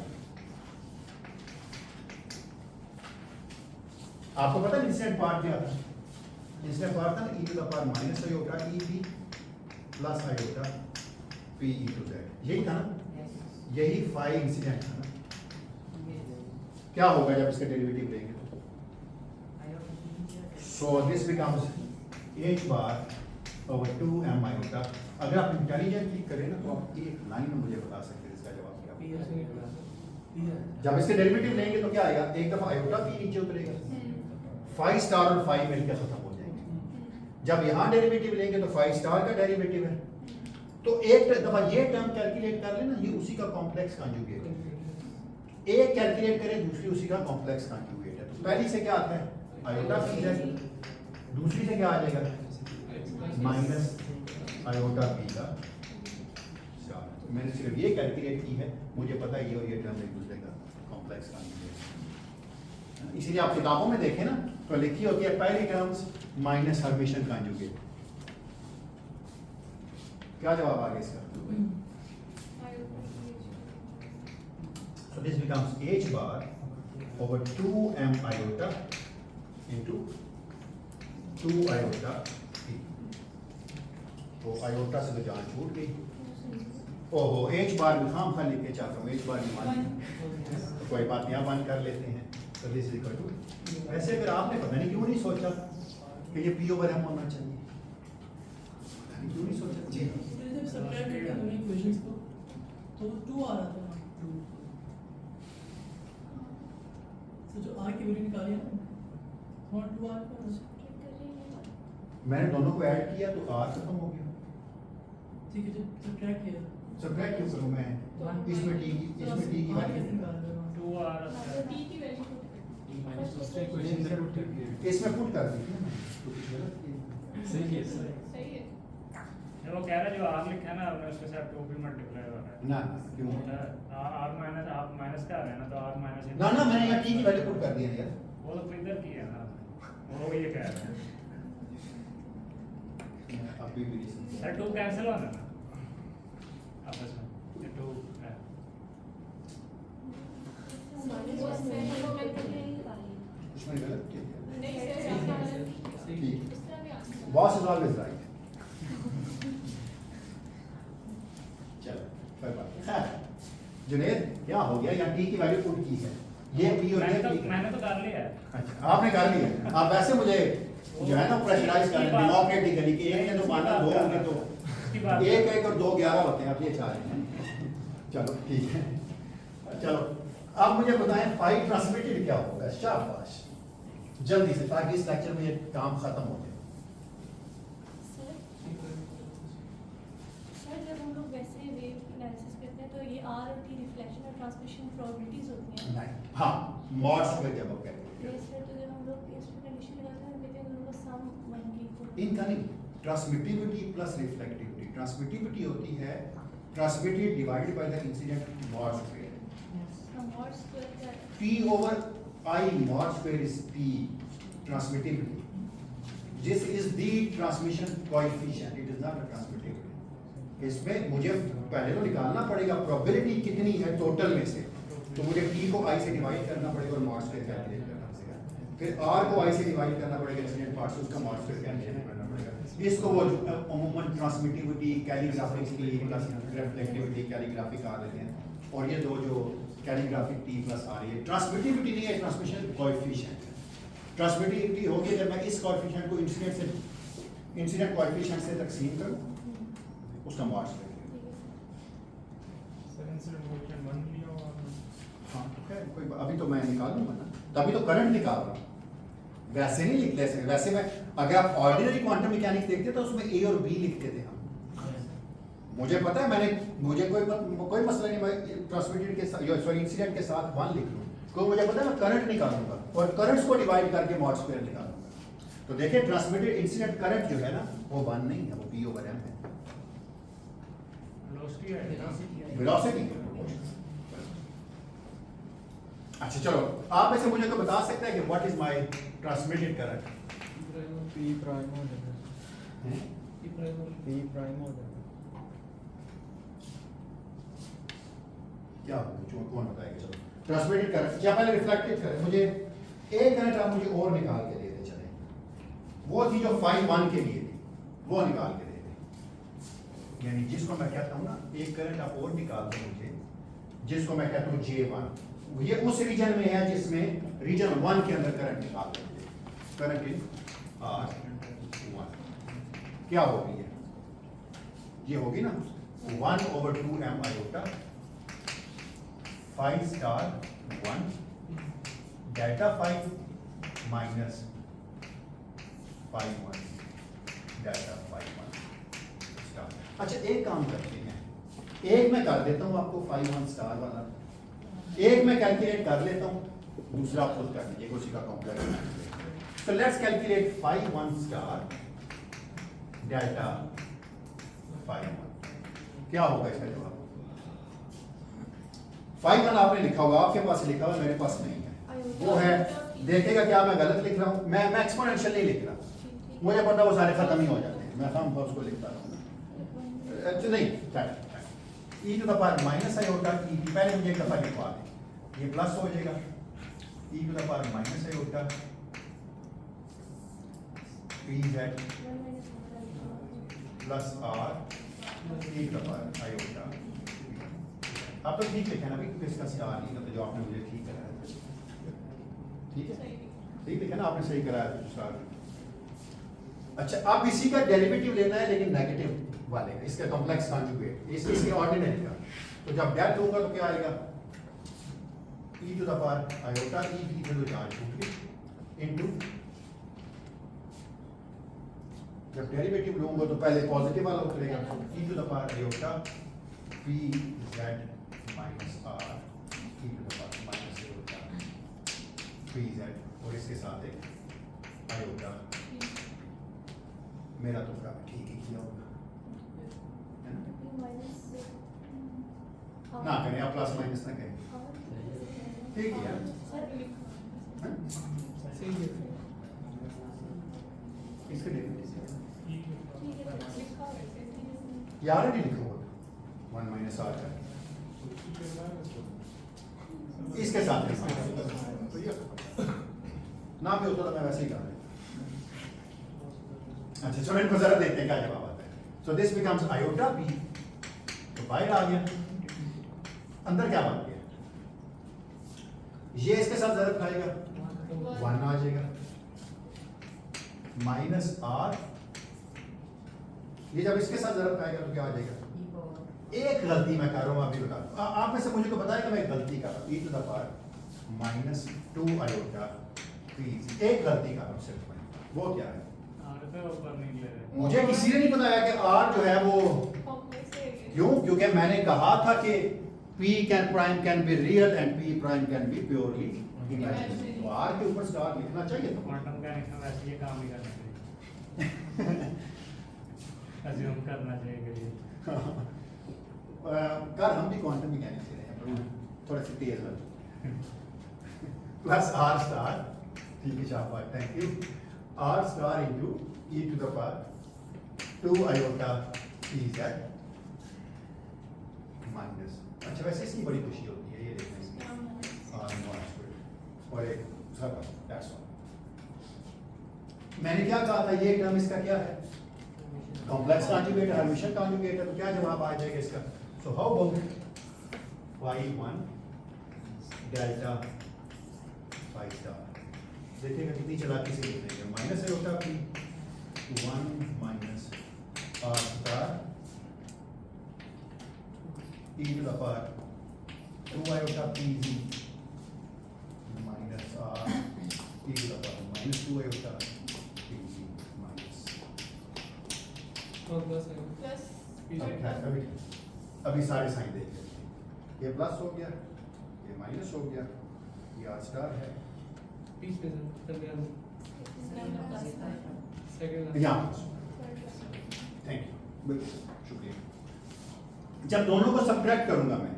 आपको पता है इंसिडेंट पार्ट क्या था? इंसिडेंट पार्ट था ना e to the power minus iota e p plus iota p e to z, यही था ना? यही फाई इंसिडेंट था ना? क्या होगा जब इसका डेरिवेटिव लेंगे तो? सो this becomes h bar over 2m iota. अगर आप इंटेलिजेंटली करें ना तो आप एक लाइन में मुझे बता सकते हैं इसका जवाब क्या होगा। जब इसके डेरिवेटिव लेंगे तो क्या आएगा? एक दफा आयोटा p नीचे उतरेगा, 5 स्टार और 5 मिलकर खत्म हो जाएंगे। जब यहाँ डेरिवेटिव लेंगे तो 5 स्टार का डेरिवेटिव है, तो एक दफा ये टर्म कैलकुलेट कर लेना, ये उसी का कॉम्प्लेक्स कॉन्जुगेट है। एक कैलकुलेट करें, दूसरी उसी का कॉम्प्लेक्स कॉन्जुगेट है। तो पहली से क्या आता है? आयोटा पी है, दूसरी से क्या आ जाएगा? माइनस आयोटा पी का स्टार। मैंने सिर्फ ये कैलकुलेट की है, मुझे पता है ये और ये टर्म एक दूसरे का कॉम्प्लेक्स कॉन्जुगेट। इसीलिए आप किताबों में देखें ना तो लिखी होती है पहली टर्म्स माइनस हर्मिशन कॉन्जुगेट। क्या जवाब आ गया इसका? So this becomes h bar over 2m iota into 2 iota t। तो iota से तो जान छूट गई। ओहो h बार भी खाम खा लिख के चाहता हूँ, h बार भी मान तो कोई बात नहीं, आप वन कर लेते हैं। तो दिस इज इक्वल टू, वैसे फिर आपने पता नहीं क्यों नहीं सोचा कि ये p over m होना चाहिए, पता नहीं क्यों नहीं सोचा जी। जब सब्ट्रैक्ट करते हैं इक्वेशंस को तो 2 आ रहा था ना, 2 तो जो r की वैल्यू निकाली है ना वहाँ 2 आ रहा था। मैंने दोनों को ऐड किया तो r खत्म हो गया। ठीक है, जब सब्ट्रैक्ट किया सब्ट्रैक्ट क्यों करूं मैं? इसमें t की r वैल्यू कैसे निकाल रहे हो? 2 आ रहा है। T minus दूसरे इक्वेशन से पुट करके इसमें पुट कर दी थी ना, तो कुछ गलत किया। सही है सही। वो कह रहा है जो आर लिखा है ना आपने उसके साथ 2 भी मल्टीप्लाई हो रहा है ना क्यों? आर माइनस आप माइनस का आ रहे हैं ना तो आर माइनस ना ना मैंने यहाँ t की वैल्यू पुट कर दी है यार। वो तो इधर की है ना, वो ये कह रहे हैं अभी भी नहीं समझा। सर 2 कैंसिल होना ना आपस में, ये 2 है। उसमें गलत किया सही ठीक, बॉस इज ऑलवेज राइट। चलो कोई बात नहीं। खैर जुनेद क्या हो गया, यहाँ t की वैल्यू पुट की है, ये p और ये p। मैंने तो कर लिया है। अच्छा आपने कर लिया। आप वैसे मुझे जो है ना प्रेशराइज कर रहे हैं डेमोक्रेटिकली कि एक ने तो माना, दो होंगे तो एक एक और 2 11 होते हैं, आप ये चाह रहे हैं। चलो ठीक है, चलो अब मुझे बताएं फाइव ट्रांसमिटेड क्या होगा। शाबाश जल्दी से, ताकि इस लेक्चर में ये काम खत्म हो जाए। सर जब हम लोग वैसे वेव एनालिसिस करते हैं तो ये आर और टी रिफ्लेक्शन और ट्रांसमिशन प्रोबेबिलिटीज होती हैं। नहीं हाँ मॉड स्क्वायर जब आप कहते हैं यस सर, तो जब हम लोग इस पे कंडीशन लगाते हैं कहते हैं दोनों का सम 1 की इक्वल। इनका नहीं, ट्रांसमिटिविटी प्लस रिफ्लेक्टिविटी। ट्रांसमिटिविटी होती है transmitted divided by the incident mod square. हम मॉड स्क्वायर क्या है? P over I mod square is P transmittivity. This is the transmission coefficient. It is not a transmittivity. इसमें मुझे पहले तो निकालना पड़ेगा प्रोबेबिलिटी कितनी है टोटल में से, तो मुझे P को I से डिवाइड करना पड़ेगा और mod square कैलकुलेट करना पड़ेगा। फिर R को I से डिवाइड करना पड़ेगा, इंसिडेंट पार्ट से उसका mod square कैलकुलेट करना पड़ेगा। इसको वो अमूमन transmittivity calligraphic plus reflectivity calligraphic आ देते हैं, और ये दो जो कैलीग्राफिक टी प्लस आ रही है ट्रांसमिटिविटी नहीं है, ट्रांसमिशन कोएफिशिएंट। ट्रांसमिटिविटी होगी जब मैं इस कोएफिशिएंट को इंसिडेंट कोएफिशिएंट से तकसीम करूं, उसका mod square. Sir incident coefficient 1 लिया और हाँ तो खैर कोई अभी तो मैं निकाल दूंगा ना, तभी तो करंट निकाल रहा हूँ, वैसे नहीं लिख ले। वैसे मैं अगर आप ऑर्डिनरी क्वांटम मैकेनिक्स देखते तो उसमें ए और बी लिखते थे हम। मुझे पता है, मुझे कोई मसला नहीं, मैं ट्रांसमिटेड के साथ सॉरी इंसिडेंट के साथ 1 लिख लूँ, क्योंकि मुझे पता है मैं करंट निकालूंगा और करंट्स को डिवाइड करके मॉड स्क्वायर निकालूंगा। तो देखिए ट्रांसमिटेड इंसिडेंट करंट जो है ना वो 1 नहीं है, वो P over M है, वेलोसिटी है, वेलोसिटी। अच्छा चलो आप ऐसे मुझे तो बता सकते हैं कि what is my transmitted current? P prime हो जाएगा। P प्राइम हो जाएगा। क्या होगा कौन बताएगा? चलो ट्रांसमिटेड करंट क्या पहले रिफ्लेक्टेड करंट, मुझे एक करंट आप मुझे और निकाल के दे दे चले, वो थी जो फाई 1 के लिए थी, वो निकाल के दे दे। यानी जिसको मैं कहता हूँ ना एक करंट आप और निकाल दो मुझे, जिसको मैं कहता हूँ J1, ये उस रीजन में है जिसमें रीजन 1 के अंदर करंट निकाल देते हैं। करंट इन R1 क्या होगी ये होगी ना 1 over 2m iota phi star 1 delta phi minus phi 1 delta phi 1 star। अच्छा एक काम करते हैं, एक मैं कर देता हूँ आपको phi 1 star वाला, एक मैं कैलकुलेट कर लेता हूँ, दूसरा आप खुद कर लीजिए उसी का कॉम्प्लेक्स। तो let's calculate phi 1 star delta phi 1, क्या होगा इसका जवाब? phi 1 आपने लिखा होगा, आपके पास लिखा हुआ, मेरे पास नहीं है, वो है देखेगा क्या मैं गलत लिख रहा हूँ, मैं एक्सपोनेंशियल नहीं लिख रहा, मुझे पता वो सारे खत्म ही हो जाते हैं, मैं हम उसको लिखता रहूँगा नहीं e to the power minus iota e पहले मुझे एक दफा लिखवा दें, ये प्लस हो जाएगा e to the power minus iota pz plus r e to the power iota. आप तो ठीक लिखे ना भाई, क्योंकि इसका स्टार नहीं था, तो जो आपने मुझे ठीक कराया था, ठीक है ठीक लिखा ना आपने, सही कराया था स्टार। अच्छा, अब इसी का डेरिवेटिव लेना है लेकिन नेगेटिव वाले का, इसका कॉम्प्लेक्स कॉन्जुगेट, इसके ऑर्डिनरी का। तो जब डेल लूंगा तो क्या आएगा, e to the power iota e की तो चार्ज होगी इनटू, जब डेरिवेटिव लूंगा तो पहले पॉजिटिव वाला उतरेगा, e to the power iota p z minus r e to the power minus iota p z, और इसके साथ एक आयोटा, मेरा तो पूरा ठीक ही किया होगा, है ना? ना करें, आप प्लस माइनस ना करें, ठीक है हाँ? इसके यार नहीं लिखो, 1 माइनस आर का इसके साथ तो ये ना भी होता तो मैं वैसे ही कर। अच्छा चलो इनको जरा देखते हैं क्या जवाब आता है। So this becomes iota B, तो बाहर आ गया, अंदर क्या बन गया, ये इसके साथ जरा खाएगा 1 आ जाएगा माइनस आर, ये जब इसके साथ जरा खाएगा तो क्या आ जाएगा, एक गलती मैं कर रहा हूं अभी बता, आप में से मुझे को पता है कि मैं एक गलती कर रहा हूं, e to the power minus 2 iota p, एक गलती कर रहा हूं सिर्फ मैं, वो क्या है, ऊपर नहीं ले रहे, मुझे किसी ने नहीं बताया कि r जो है वो क्यों, क्योंकि मैंने कहा था कि p prime can be real and p prime can be purely imaginary, तो r के ऊपर स्टार लिखना चाहिए था। क्वांटम मैकेनिक्स में वैसे ये काम ही करना चाहिए, अज्यूम करना चाहिए कि कर हम भी क्वांटम मैकेनिक्स से रहे हैं, पर थोड़ा सी तेज वाला प्लस r स्टार, ठीक है शाबाश, thank you, r star into e to the power 2 iota pz minus, अच्छा वैसे इसकी बड़ी खुशी होती है ये देखने से, और एक सब दैट्स ऑल। मैंने क्या कहा था, ये टर्म इसका क्या है, कॉम्प्लेक्स कॉन्जुगेट है, हर्मिटियन कॉन्जुगेट है, तो क्या जवाब आ जाएगा इसका, so how about y1 delta y star, देखिएगा कितनी चालाकी से लिख देंगे, minus iota p 1 minus r star e to the power 2 iota pz minus r e to the power minus 2 iota pz minus, अभी सारे साइन देख लेते हैं, ये प्लस हो गया, ये माइनस हो गया, ये आर स्टार है, यहाँ थैंक यू, बिल्कुल शुक्रिया। जब दोनों को सब्ट्रैक्ट करूंगा मैं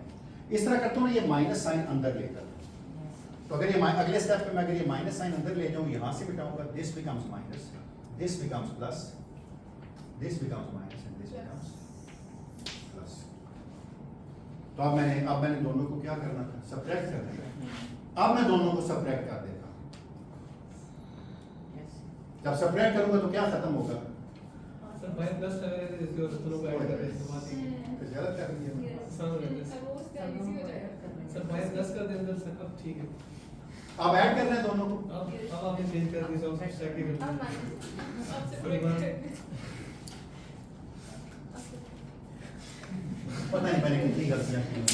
इस तरह करता हूँ ना, ये माइनस साइन अंदर लेकर, तो अगर ये अगले स्टेप में मैं अगर ये माइनस साइन अंदर ले जाऊँ, यहाँ से मिटाऊंगा, this becomes minus, this becomes plus, this becomes minus and this becomes plus. तो अब मैंने दोनों को क्या करना था, सब्ट्रैक्ट करना था, अब मैं दोनों को सब्ट्रैक्ट कर देता हूँ, जब सब्ट्रैक्ट करूंगा तो क्या खत्म होगा, सर भाई प्लस कर रहे थे इसको दोनों को ऐड कर रहे थे, बात ही गलत कर दिया सर भाई प्लस कर दे अंदर सर, अब ठीक है, अब ऐड कर रहे हैं दोनों को, अब आपने चेंज कर दिया सब सब्ट्रैक्ट पता नहीं मैंने कितनी गलतियां की हैं।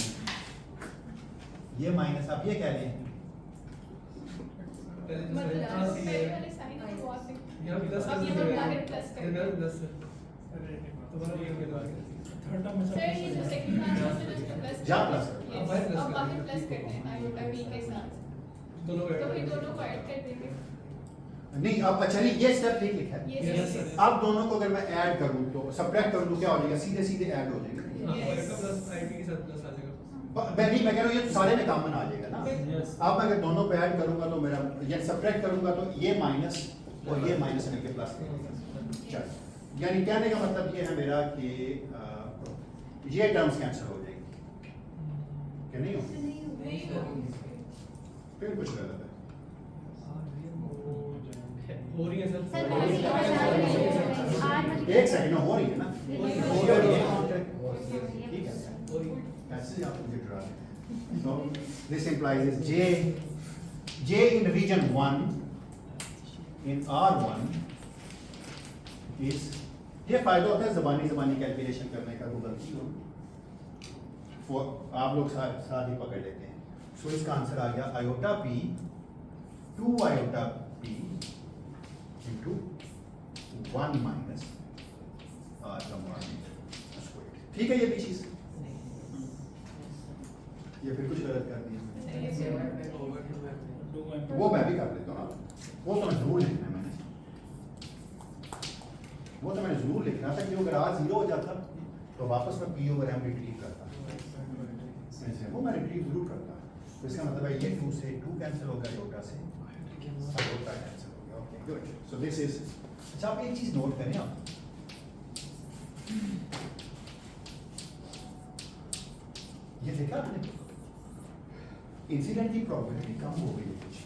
ये माइनस, आप ये कह रहे हैं यहाँ प्लस अब ये हम ब्रैकेट प्लस कर कर दें। प्लस सर तुम्हारा ये क्या थर्ड टर्म में सर ये जो सेकंड पार्ट है उसमें उसको प्लस जा प्लस कर। Yes, अब बाहर प्लस अब कर बाहर देंगे। प्लस करते हैं आयोटा b के साथ, दोनों को तो फिर ऐड दोनों को ऐड कर देंगे। नहीं अब अच्छा नहीं, ये स्टेप ठीक लिखा है। Yes, Yes, yes, sir. अब दोनों को अगर मैं ऐड करूं तो सब्ट्रैक्ट करूं तो क्या हो जाएगा, सीधे सीधे ऐड हो जाएगा। हाँ, और इसका प्लस आईटी के साथ प्लस आ जाएगा। मैं कह रहा हूँ ये तो सारे में कॉमन आ जाएगा ना, ना? Yes. अब मैं अगर दोनों पे ऐड करूंगा तो मेरा या सब्ट्रैक्ट करूंगा तो ये माइनस और ये माइनस मिलके प्लस चल, यानी कहने का मतलब ये है मेरा कि ये टर्म्स कैंसिल हो जाएंगी कि नहीं हो? फिर कुछ गलत है। हो रही है सर, सर। एक सेकंड में हो रही है ना? ठीक है, हो रही है। ऐसे ही आप मुझे डरा रहे हैं। So this implies is J in region 1 in R1 is, ये फायदा होता है ज़बानी कैलकुलेशन करने का, वो गलती हो आप लोग साथ ही पकड़ लेते हैं। सो इसका आंसर आ गया iota P 2 iota P into 1 minus R का मॉड स्क्वायर। ठीक है ये भी चीज़, ये फिर कुछ गलत कर दिया वो मैं भी कर लेता हूँ ना, वो तो मैं जरूर लिखना है वो तो मैंने जरूर लिखना था कि अगर आज 0 हो जाता तो वापस मैं P over M रिट्रीव करता, वो मैं रिट्रीव जरूर करता। तो इसका मतलब है ये 2 से 2 कैंसिल हो गया, योटा से योटा कैंसिल हो गया। Okay good, so this is, अच्छा आप एक चीज नोट करें, आप ये देखा आपने इंसिडेंट की प्रोबेबिलिटी कम हो गई है कुछ,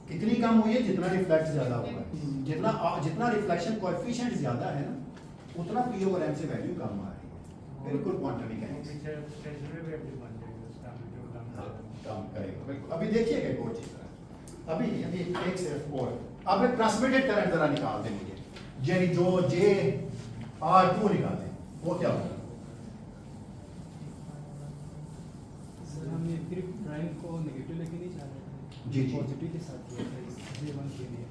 कितनी कम हुई है? जितना रिफ्लेक्ट ज्यादा हुआ है, जितना रिफ्लेक्शन कोएफिशिएंट ज्यादा है ना, उतना P over M से वैल्यू कम आ रही है। बिल्कुल क्वांटम मैकेनिक्स काम करेगा बिल्कुल। अभी देखिएगा एक और चीज, अभी एक सिर्फ और, अब एक ट्रांसमिटेड करंट जरा निकाल दें मुझे, यानी जो JR2 निकालें वो क्या होगा? सर हम ये फिर प्राइम को नेगेटिव लेके नहीं जा रहे थे, जी, जी। पॉजिटिव के साथ किया था इस J1 के लिए,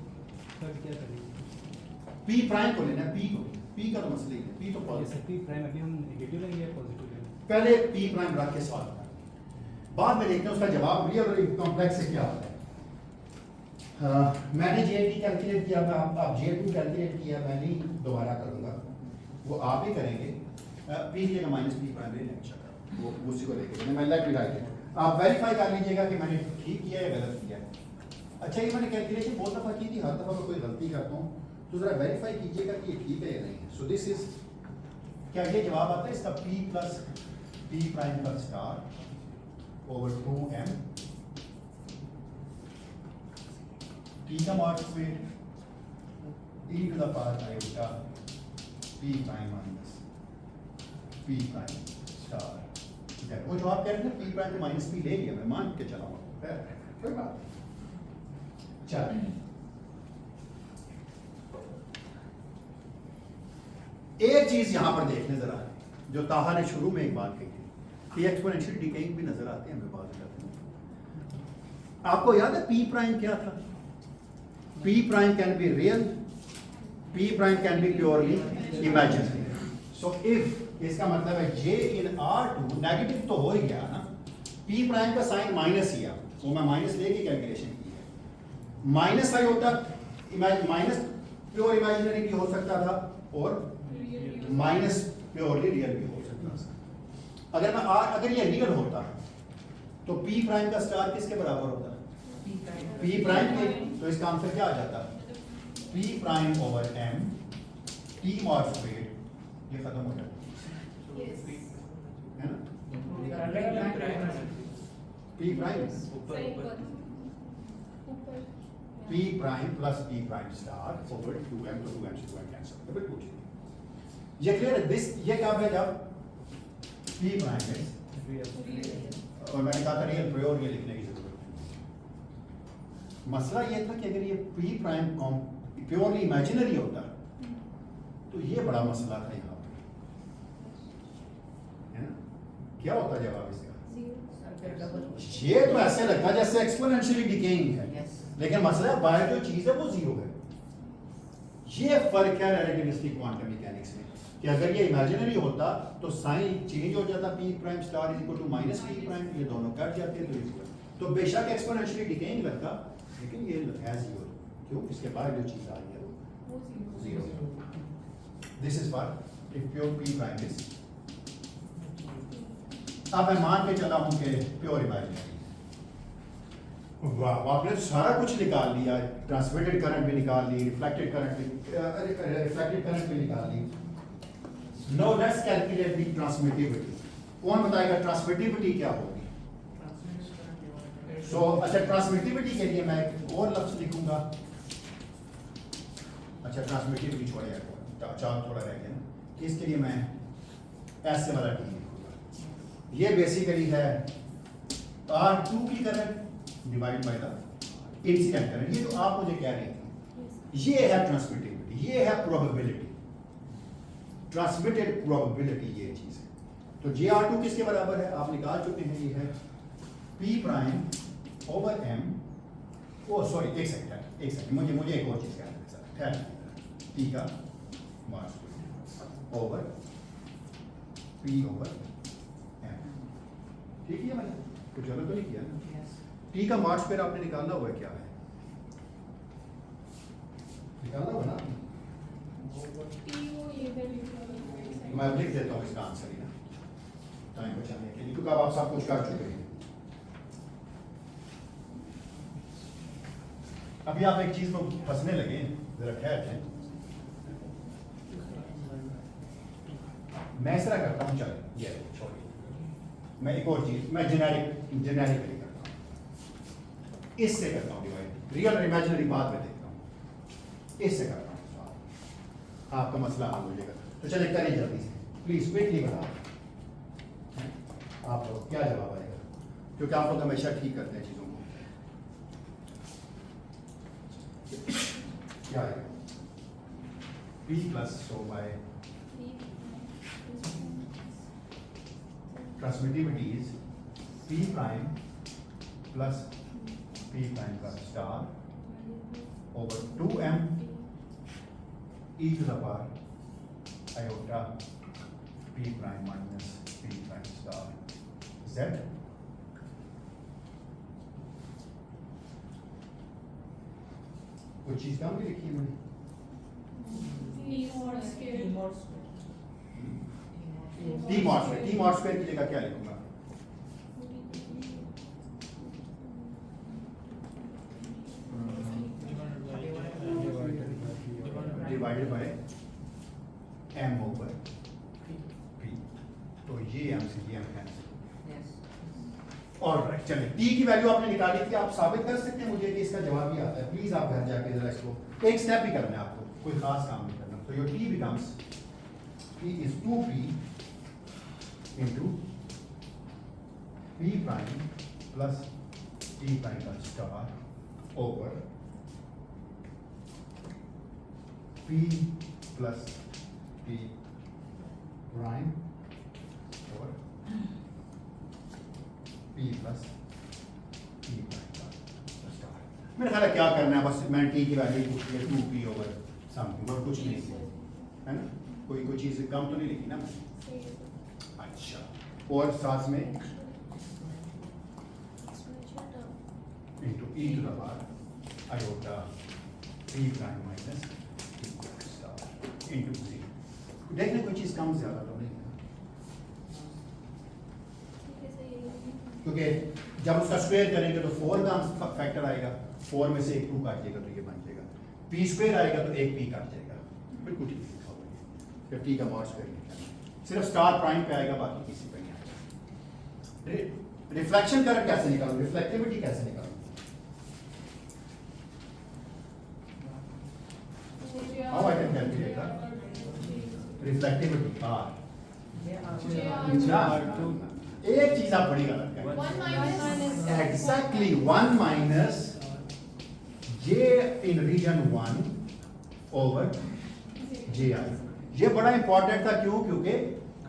तब क्या करेंगे? P प्राइम को लेना है, P का तो मसला ही है, P तो ये पॉजिटिव, सर P प्राइम अभी हम नेगेटिव लेंगे या पॉजिटिव लेंगे? पहले P प्राइम रख के सॉल्व कर, बाद में देखते हैं उसका जवाब रियल और कॉम्प्लेक्स से क्या होता है। मैंने JD कैलकुलेट किया, मैं आप J2 कैलकुलेट किया, मैं नहीं दोबारा करूंगा, वो आप ही करेंगे। P की जगह माइनस P प्राइम ले लेंगे, वो उसी को लेके मैं लेट भी राइट, आप वेरीफाई कर लीजिएगा कि मैंने ठीक किया या गलत किया है। अच्छा ये मैंने कैलकुलेशन बहुत दफ़ा की थी, हर दफ़ा मैं कोई गलती करता हूँ तो ज़रा वेरीफाई कीजिएगा कि ये ठीक है या नहीं है। सो दिस इज, क्या ये जवाब आता है इसका P plus P prime plus star over 2M, P का mod square e to the power iota P prime minus P prime star. वो जो आप कह रहे हैं P प्राइम माइनस P ले लिया, मैं मान के चला हूँ, कोई बात नहीं। चल एक चीज यहां पर देखने जरा, जो ताहा ने शुरू में एक बात कही थी कि एक्सपोनेंशियल डिकेइंग भी नजर आते हैं हमें बात करते हैं। आपको याद है P प्राइम क्या था? P prime can be real, P prime can be purely imaginary. So if, इसका मतलब है J इन R2 नेगेटिव तो हो ही गया ना, P प्राइम का साइन माइनस ही आ, वो मैं माइनस लेके कैलकुलेशन की है। माइनस आई होता, माइनस प्योर इमेजिनरी भी हो सकता था और माइनस प्योरली रियल भी हो सकता था। अगर ये रियल होता तो P प्राइम का स्टार किसके बराबर होता? P प्राइम के, तो इसका आंसर क्या आ जाता? P prime over M T mod square, ये खत्म हो जाता है ना? P prime P prime plus P prime star over 2M, तो 2M से 2M कैंसिल, बिल्कुल ये क्लियर है। दिस ये क्या भेजा P प्राइम है, और मैंने कहा था रियल प्योर ये लिखने की जरूरत नहीं। मसला ये था कि अगर ये P प्राइम प्योरली इमेजिनरी होता तो ये बड़ा मसला था यहाँ पे, है ना? क्या होता जवाब इसका? ये तो ऐसे लगता है जैसे एक्सपोनेंशियली डिकेइंग है, लेकिन मसला बाहर जो चीज है वो जीरो है। ये फर्क है रिलेटिविस्टिक क्वांटम मैकेनिक्स में, कि अगर ये इमेजिनरी होता तो साइन चेंज हो जाता, P prime star is equal to minus P prime, ये दोनों कट जाते तो बेशक एक्सपोनेंशियली डिकेइंग लगता, लेकिन ये है जीरो। क्यों? इसके बाद जो चीज आ रही है वो zero. This is for if pure P prime is, अब मैं मान के चला हूं कि प्योर इमेजिनरी, वाह, आपने तो सारा कुछ निकाल लिया, ट्रांसमिटेड करंट भी निकाल ली, रिफ्लेक्टेड करंट भी निकाल ली। Now let's calculate the transmittivity. कौन बताएगा ट्रांसमिटिविटी क्या होगी? सो अच्छा, ट्रांसमिटिविटी के लिए मैं एक और लफ्ज लिखूंगा। अच्छा, ट्रांसमिटिविटी छोड़िए, चार थोड़ा रह गया ना, इसके लिए मैं ऐसे वाला टी लिखूंगा। ये बेसिकली है R2 की current divide by the incident current. ये जो आप मुझे कह रही थी, ये है ट्रांसमिटिविटी, ये है प्रोबेबिलिटी, ट्रांसमिटेड प्रोबेबिलिटी, ये चीज है। तो JR2 किसके बराबर है आप निकाल चुके हैं, ये है P प्राइम ओवर M। ओ सॉरी, एक सेकंड, मुझे एक और चीज कहना है, P का मास ओवर P ओवर M। ठीक है, मैंने कुछ गलत तो नहीं किया ना? T का मार्च स्क्वायर आपने निकालना हुआ है, क्या है निकालना हुआ ना? मैं लिख देता हूँ इसका आंसर ही ना, टाइम बचाने के लिए, क्योंकि अब आप सब कुछ कर चुके हैं। अभी आप एक चीज में फंसने लगे, जरा ठहर जाए। मैं इस तरह करता हूँ, चलो ये छोड़िए, मैं एक और चीज, मैं जेनेरिकली करता हूँ, इससे करता हूँ डिवाइड, रियल और इमेजिनरी बाद में देखता हूँ, इससे करता हूँ, आपका मसला हल हो जाएगा। तो चलिए करें जल्दी से, प्लीज क्विकली बताओ आप लोग क्या जवाब आएगा, क्योंकि आप लोग हमेशा ठीक करते हैं चीजों को। क्या आएगा? P plus so by transmittivity is P prime plus P prime का star over 2m e to the power iota P prime minus P prime star z। कुछ चीज काम भी लिखी है मैंने, T मॉड स्क्वायर की जगह क्या लिखूंगा? Divided by m over p। तो ये m से ये m कैंसिल। ऑलराइट, चलिए T की वैल्यू आपने निकाली थी, आप साबित कर सकते हैं मुझे कि इसका जवाब ही आता है। प्लीज आप घर जाके जरा इसको एक स्टेप ही करना है, आपको कोई खास काम नहीं करना। तो your T becomes P is 2p into P prime plus P prime का star over P plus P prime over P plus P prime का स्टार। मेरा ख्याल है क्या करना है, बस मैंने T की वैल्यू पूछ लिया 2p over समथिंग, और कुछ नहीं किया है ना, कोई चीज कम तो नहीं लिखी ना मैंने। अच्छा, और साथ में into e to the power iota p prime minus p star into z। देखने कोई चीज कम ज्यादा तो नहीं है, क्योंकि जब उसका स्क्वायर करेंगे तो 4 का फैक्टर आएगा, 4 में से एक 2 काट जाएगा तो ये बन जाएगा, p स्क्वायर आएगा तो एक p काट जाएगा, बिल्कुल ठीक लिखा हुआ है। फिर t का मॉड स्क्वायर लिखना है, सिर्फ स्टार प्राइम पे आएगा, बाकी किसी पे नहीं आएगा। रिफ्लेक्शन करंट कैसे निकालूं, रिफ्लेक्टिविटी कैसे निकालूं? How I can calculate that? Reflectivity R। एक चीज आप बड़ी गलत करें, एग्जैक्टली 1 माइनस J इन रीजन 1 ओवर JI। ये बड़ा इंपॉर्टेंट था, क्यों? क्योंकि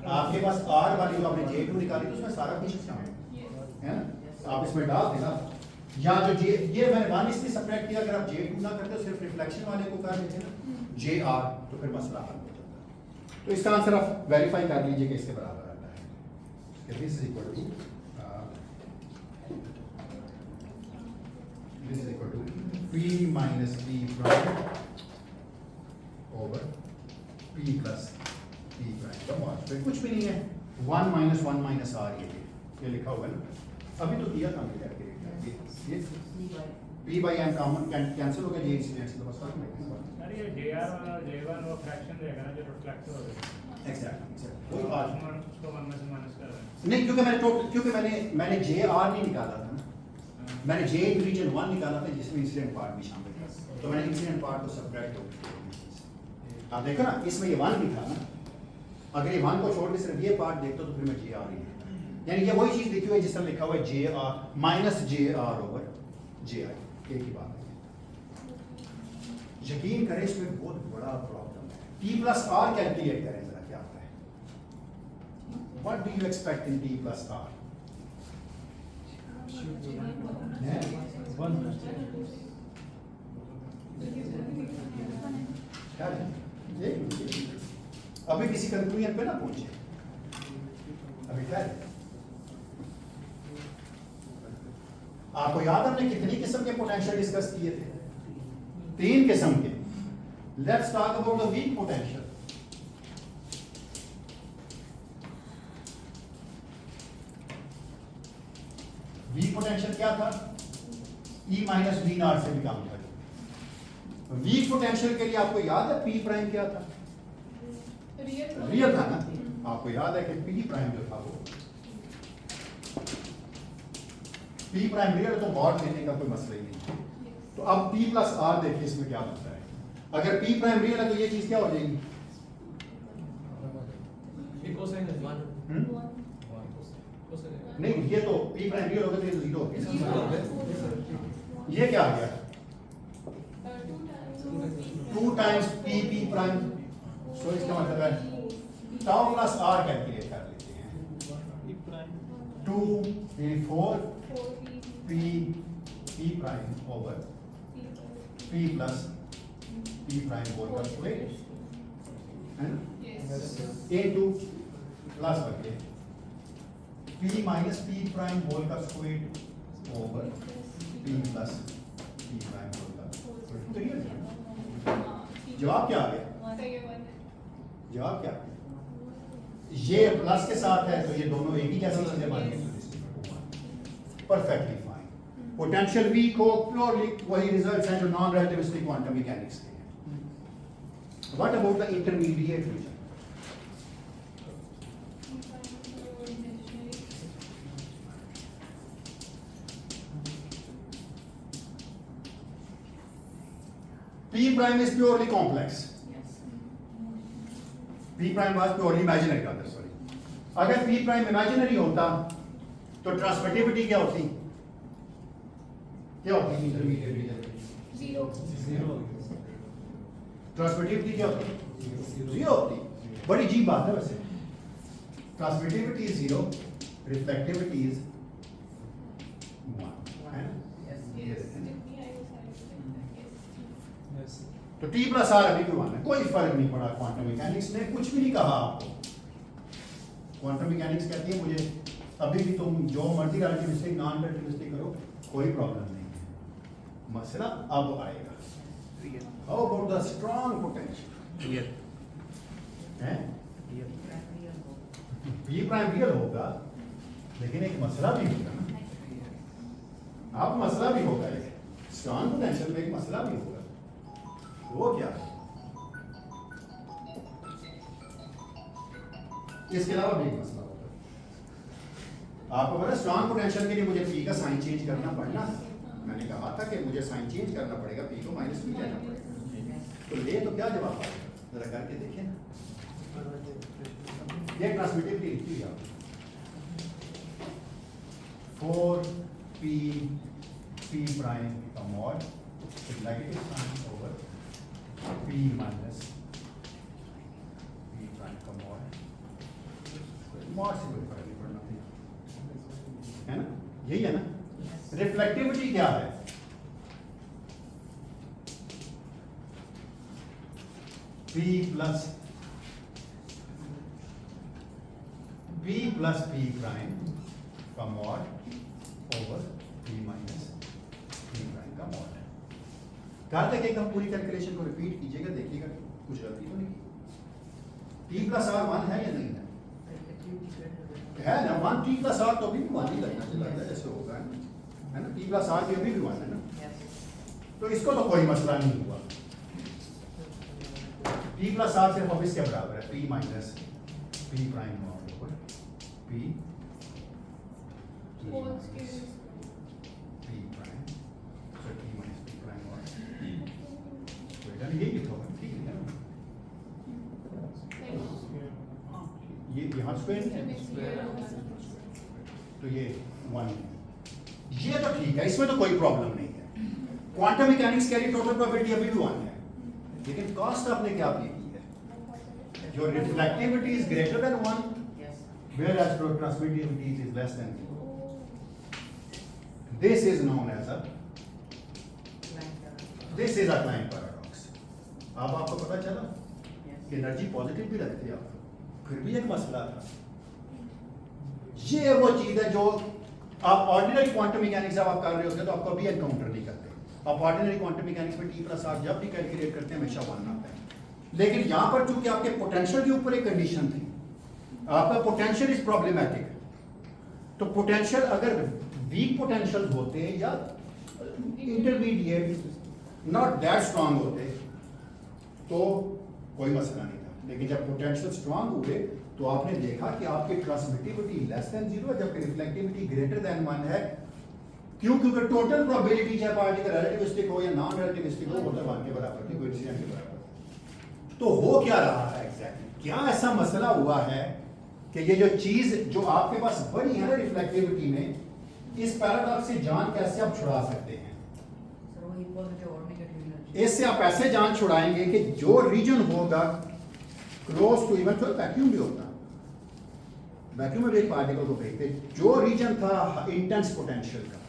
आपके पास R वाली जो आपने J2 निकाली तो उसमें सारा कुछ है ना, आप इसमें डाल देना, या जो J ये मैंने 1 इसलिए सब्ट्रैक्ट किया, अगर आप J2 ना करते सिर्फ रिफ्लेक्शन वाले को कर देते ना JR, तो फिर मसला हल हो जाता। तो इसका आंसर आप वेरीफाई कर लीजिए कि इसके बराबर आता है। This is equal to P minus P prime over P plus P prime का मॉड स्क्वायर, कुछ भी नहीं है, 1 माइनस 1 माइनस R ये लिखा हुआ है ना, अभी तो किया था हमने कैलकुलेट। ये P by M common cancel हो गया, ये इंसिडेंट से तो बस फर्क नहीं पड़ता। सर ये JR वाला J1 वो फ्रैक्शन देगा ना जो रिफ्लेक्ट हो रहा है। एग्जैक्टली कोई बात नहीं। और उसको 1 में से माइनस कर रहे हैं। नहीं, क्योंकि मैंने JR नहीं निकाला था ना, मैंने J इन रीजन 1 निकाला था जिसमें इंसिडेंट पार्ट भी शामिल था, तो मैंने इंसिडेंट पार्ट को सब्ट्रैक्ट हो गया। आप देखो ना, इसमें ये 1 भी था ना, अगर ये 1 को छोड़ के सिर्फ ये पार्ट देखते तो फिर मैं JR ही लिखता, यानी ये वही चीज देखी हुई है जिस तरह लिखा हुआ है JR minus JR over JI, एक ही बात है। यकीन करें इसमें बहुत बड़ा प्रॉब्लम है। T प्लस R कैलकुलेट करें जरा क्या आता है। What do you expect in T plus R? क्या है? अभी किसी कंक्लूजन पे ना पहुंचे, अभी क्या है? आपको याद हमने कितनी किस्म के पोटेंशियल डिस्कस किए थे? 3 किस्म के। Let's talk about the weak potential. Weak potential क्या था? E माइनस V नॉट से भी कम था। वीक पोटेंशियल के लिए आपको याद है P प्राइम क्या था? रियल था ना? आपको याद है कि P प्राइम जो था वो P प्राइम रियल, तो मॉड लेने का कोई मसला ही नहीं। तो अब P प्लस R देखिए इसमें क्या बनता है। अगर P प्राइम रियल है तो ये चीज क्या हो जाएगी? नहीं, ये तो P प्राइम रियल होगा तो ये जीरो हो गया। ये क्या आ गया? 2 टाइम्स P प्राइम। सो इसका मतलब है टाउ प्लस R कैलकुलेट कर लेते हैं। 2 4 P prime over P plus P prime whole का स्क्वायर है ना, इनटू प्लस करके P minus P prime whole का square over P plus P prime whole का स्क्वायर। जवाब क्या आ गया? जवाब क्या? ये प्लस के साथ है तो ये दोनों एक ही जैसी चीजें बन गई। Perfectly fine. पोटेंशियल वीक हो, प्योरली वही रिजल्ट्स हैं जो नॉन रिलेटिविस्टिक क्वांटम मैकेनिक्स के हैं। What about the intermediate region? P prime is purely complex. P prime was purely imaginary rather, sorry. अगर P prime imaginary होता तो ट्रांसमिटिविटी क्या होती? क्या होती इंटरमीडिएट रीजन? ट्रांसमिटिविटी क्या होती? 0 होती। बड़ी अजीब बात है वैसे। ट्रांसमिटिविटी इज 0, रिफ्लेक्टिविटी इज 1, है ना? तो T प्लस R अभी भी 1 है, कोई फर्क नहीं पड़ा। क्वांटम मैकेनिक्स ने कुछ भी नहीं कहा आपको। क्वांटम मैकेनिक्स कहती है मुझे अभी भी तुम जो मर्जी रिलेटिविस्टिक नॉन रिलेटिविस्टिक करो, कोई प्रॉब्लम नहीं है। मसला अब आएगा। How about the strong potential? हैं? P प्राइम रियल होगा, लेकिन एक मसला भी होगा ना। अब मसला भी होगा, एक स्ट्रॉन्ग पोटेंशियल में एक मसला भी होगा। वो क्या है? इसके अलावा भी एक मसला होगा। आपको पता है स्ट्रॉन्ग पोटेंशियल के लिए मुझे P का साइन चेंज करना पड़ना। मैंने कहा था कि मुझे साइन चेंज करना पड़ेगा, P को माइनस P लेना पड़ेगा। तो ले तो क्या जवाब आएगा? जरा करके देखिए ना। ये ट्रांसमिटिविटी लिखी है 4P प्राइम का mod negative sign over P minus P prime का मॉड से कोई फर्क नहीं पड़ना, है ना? यही है ना? रिफ्लेक्टिविटी क्या है? P प्लस P प्राइम का mod over P minus P prime का मॉड। कहा था कि एकदम पूरी कैलकुलेशन को रिपीट कीजिएगा, देखिएगा कुछ गलती तो नहीं की। T प्लस R 1 है या नहीं है? है ना? 1 T प्लस R तो भी 1 ही लगना चाहिए जैसे होगा। है ना, P प्लस आर भी अभी भी 1 है ना, Yes. तो इसको तो कोई मसला नहीं हुआ। P प्लस आर सिर्फ अब इसके बराबर है, P minus P prime not over P Whole scale. P prime, so P minus P prime not, तो इधर यही लिखा हुआ है, ठीक है ना, ये यहाँ स्क्वायर है, तो ये 1 है, ये तो ठीक है, इसमें तो कोई प्रॉब्लम नहीं है। क्वांटम मैकेनिक्स कह रही टोटल प्रोबेबिलिटी अभी भी 1 है, लेकिन कॉस्ट आपने क्या की है, जो reflectivity is greater than 1 Yes. whereas transmittivity is less than 0. This is known as a this is a Klein paradox. अब आपको पता चला कि एनर्जी पॉजिटिव भी रखती है, आप फिर भी एक मसला था। ये वो चीज है जो आप ऑर्डिनरी क्वांटम मैकेनिक्स जब आप कर रहे होते तो आप कभी एनकाउंटर नहीं करते। आप ऑर्डिनरी क्वांटम मैकेनिक्स में T प्लस आर जब भी कैलकुलेट करते हैं हमेशा 1 आता है, लेकिन यहां पर चूंकि आपके पोटेंशियल के ऊपर एक कंडीशन थी, आपका पोटेंशियल इज प्रॉब्लमैटिक, तो पोटेंशियल अगर वीक पोटेंशियल होते या इंटरमीडिएट नॉट दैट स्ट्रांग होते तो कोई मसला नहीं था, लेकिन जब पोटेंशियल स्ट्रांग हुए तो आपने देखा कि आपकी ट्रांसमिटिविटी लेस देन 0 है जबकि रिफ्लेक्टिविटी ग्रेटर देन 1 है। क्यों? क्योंकि टोटल प्रोबेबिलिटी चाहे पार्टिकल रिलेटिविस्टिक हो या नॉन रिलेटिविस्टिक हो, वो तो 1 के बराबर थी, कोएफिशिएंट के बराबर। तो हो क्या रहा है एग्जैक्टली, क्या ऐसा मसला हुआ है कि ये जो चीज जो आपके पास बड़ी है ना रिफ्लेक्टिविटी में, इस पैराडॉक्स से जान कैसे आप छुड़ा सकते हैं? सर वही पॉजिटिव और नेगेटिव एनर्जी। इससे आप ऐसे जान छुड़ाएंगे कि जो रीजन होगा क्लोज टू, इवन तो वैक्यूम भी होता, वैक्यूम में भी एक पार्टिकल को भेजते, जो रीजन था इंटेंस पोटेंशियल का,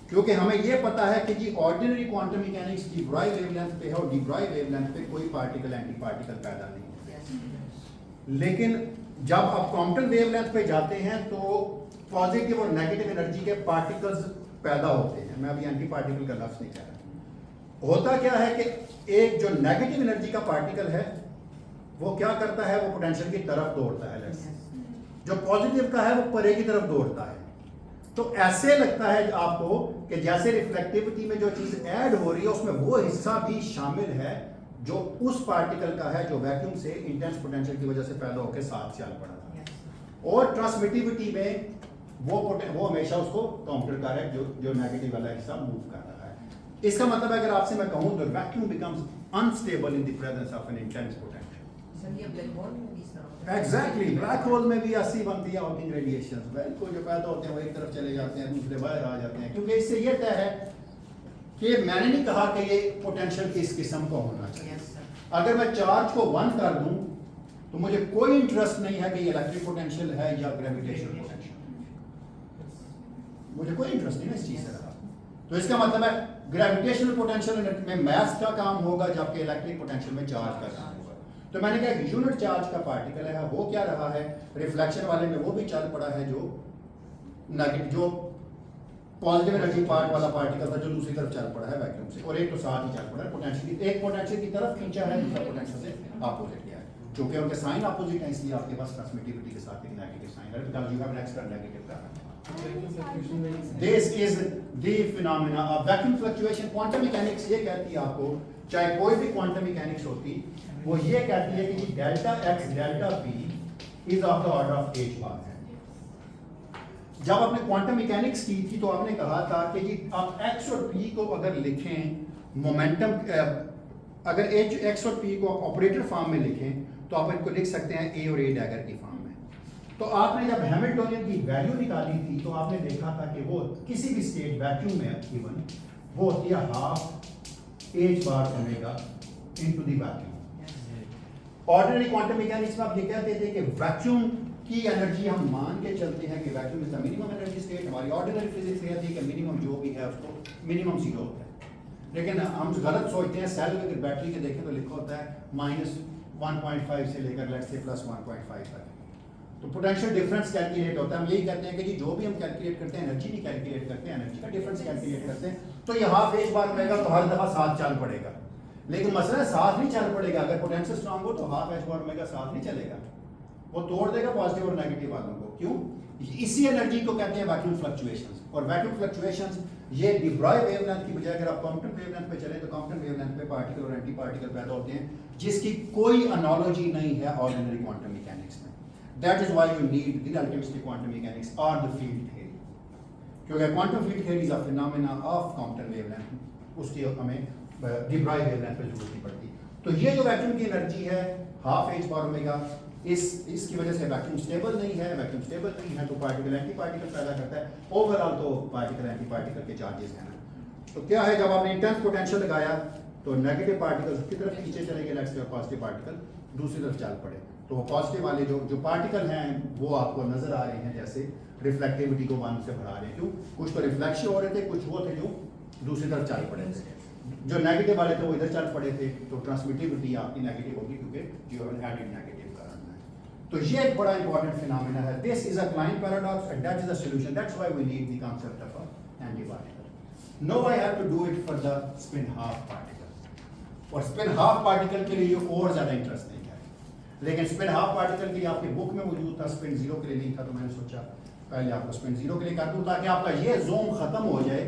क्योंकि हमें यह पता है कि जी ऑर्डिनरी क्वांटम मैकेनिक्स डी ब्राई वेवलेंथ पे है और डी ब्राई वेवलेंथ पे कोई पार्टिकल एंटी पार्टिकल पैदा नहीं होते। लेकिन जब आप क्वांटम वेवलेंथ पे जाते हैं तो पॉजिटिव और नेगेटिव एनर्जी के पार्टिकल्स पैदा होते हैं। मैं अभी एंटी पार्टिकल का लफ्ज नहीं कह रहा। होता क्या है कि एक जो नेगेटिव एनर्जी का पार्टिकल है वो क्या करता है, वो पोटेंशियल की तरफ दौड़ता है, लेट्स से। जो पॉजिटिव का है वो परे की तरफ दौड़ता है। तो ऐसे लगता है आपको कि जैसे रिफ्लेक्टिविटी में जो चीज ऐड हो रही है उसमें वो हिस्सा भी शामिल है जो उस पार्टिकल का है जो वैक्यूम से इंटेंस पोटेंशियल की वजह से पैदा होकर साथ चल पड़ा था। और ट्रांसमिटिविटी में वो हमेशा उसको काउंटर कर रहा है, जो नेगेटिव वाला हिस्सा मूव कर रहा है। इसका मतलब अगर आपसे मैं कहूं तो vacuum becomes unstable in the presence of N intense potential. Sir ये ब्लैक होल में भी इस तरह होता है। एग्जैक्टली, ब्लैक होल में भी ऐसी बनती है हॉकिंग रेडिएशन, बिल्कुल जो पैदा होते हैं वो एक तरफ चले जाते हैं, दूसरे बाहर आ जाते हैं, क्योंकि इससे ये तय है कि मैंने नहीं कहा कि ये पोटेंशियल किस किस्म का होना चाहिए। Yes, sir. अगर मैं चार्ज को 1 कर दूं तो मुझे कोई इंटरेस्ट नहीं है कि ये इलेक्ट्रिक पोटेंशियल है या ग्रेविटेशनल पोटेंशियल, मुझे कोई इंटरेस्ट नहीं है इस चीज से रहा। तो इसका मतलब है ग्रेविटेशनल पोटेंशियल में मैथ का काम होगा जबकि इलेक्ट्रिक पोटेंशियल में चार्ज का काम होगा। तो मैंने कहा एक यूनिट चार्ज का पार्टिकल है, वो क्या रहा है, रिफ्लेक्शन वाले में वो भी चल पड़ा है जो नेगेटिव, जो पॉजिटिव एनर्जी पार्ट वाला पार्टिकल था जो दूसरी तरफ चल पड़ा है वैक्यूम से, और एक तो साथ ही चल पड़ा है पोटेंशियल, एक पोटेंशियल की तरफ खींचा है, दूसरा पोटेंशियल से अपोजिट किया है। क्योंकि उनके साइन अपोजिट है इसलिए आपके पास ट्रांसमिटिविटी के साथ एक नेगेटिव साइन है, because you have an extra negative parameter. This is the phenomena of vacuum fluctuation. Quantum mechanics ये कहती है आपको, चाहे कोई भी क्वांटम मैकेनिक्स होती, वो ये कहती है कि delta x delta P is of the order of h बार है। जब आपने क्वांटम मैकेनिक्स की थी तो आपने कहा था कि जी आप x और p को अगर लिखें मोमेंटम, अगर x और p को ऑपरेटर फॉर्म में लिखें तो आप इनको लिख सकते हैं a और a डैगर की फॉर्म में। तो आपने जब हैमिल्टोनियन की वैल्यू निकाली थी तो आपने देखा था कि वो किसी भी स्टेट वैक्यूम में गिवन वो होती है half h bar omega into the vacuum. Ordinary quantum mechanics में आप ये कहते थे कि वैक्यूम की एनर्जी हम मान के चलते हैं कि vacuum is the minimum energy state. हमारी ऑर्डिनरी फिजिक्स कहती है कि मिनिमम जो भी है उसको मिनिमम 0 होता है, लेकिन हम गलत सोचते हैं। सेल अगर बैटरी के देखें तो लिखा होता है -1.5 से लेकर लेट्स से +1.5 तक। तो पोटेंशियल डिफरेंस कैलकुलेट होता है। हम यही कहते हैं कि जी जो भी हम कैलकुलेट करते हैं एनर्जी नहीं कैलकुलेट करते, एनर्जी का डिफरेंस कैलकुलेट करते हैं। तो ये हाफ h बार ओमेगा तो हर दफा साथ चल पड़ेगा, लेकिन मसला साथ नहीं चल पड़ेगा। अगर पोटेंशियल स्ट्रांग हो तो हाफ h बार ओमेगा साथ नहीं चलेगा, वो तोड़ देगा पॉजिटिव और नेगेटिव वालों को। क्यों? इसी एनर्जी को कहते हैं वैक्यूम फ्लक्चुएशंस। और वैक्यूम फ्लक्चुएशंस ये डी ब्रॉय वेवलेंथ की बजाय अगर आप कॉम्पटन वेवलेंथ पे चले तो कॉम्पटन वेवलेंथ पे पार्टिकल और एंटी पार्टिकल पैदा होते हैं जिसकी कोई एनालॉजी नहीं है ऑर्डिनरी क्वांटम मैकेनिक्स में। That is why you need the relativistic quantum mechanics और द फील्ड थ्योरी, क्योंकि quantum field theory is a phenomena of Compton wavelength, उसकी हमें डी ब्रॉय वेवलेंथ पे जरूरत नहीं पड़ती। तो ये जो वैक्यूम की एनर्जी है हाफ h पावर ओमेगा, इसकी वजह से वैक्यूम स्टेबल नहीं है। वैक्यूम स्टेबल नहीं है तो पार्टिकल एंटी पार्टिकल पैदा करता है। ओवरऑल तो पार्टिकल एंटी पार्टिकल के चार्जेस हैं ना। तो क्या है, जब आपने इंटेंस पोटेंशियल लगाया तो नेगेटिव पार्टिकल की तरफ खींचे चले गए, लेट्स से पॉजिटिव पार्टिकल दूसरी तरफ चल पड़े। तो पॉजिटिव वाले जो पार्टिकल हैं वो आपको नजर आ रहे हैं जैसे रिफ्लेक्टिविटी को 1 से बढ़ा रहे हैं। क्यों? कुछ तो रिफ्लेक्शन हो रहे थे, कुछ वो थे जो दूसरी तरफ चल पड़े थे। जो नेगेटिव वाले थे वो इधर चल पड़े थे, तो ट्रांसमिटिविटी आपकी नेगेटिव होगी क्योंकि you have added negative current है। तो ये एक बड़ा इंपॉर्टेंट फिनोमेना है। This is a Klein paradox and that is the solution. That's why we need the concept of a anti particle. No I have to do it for the spin half particle. और spin half particle के लिए और ज्यादा interesting है, लेकिन spin half particle के लिए आपकी बुक में मौजूद था, स्पिन जीरो के लिए नहीं था। तो मैंने सोचा पहले आपको स्पिन जीरो के लिए कर दूं ताकि आपका ये जोन खत्म हो जाए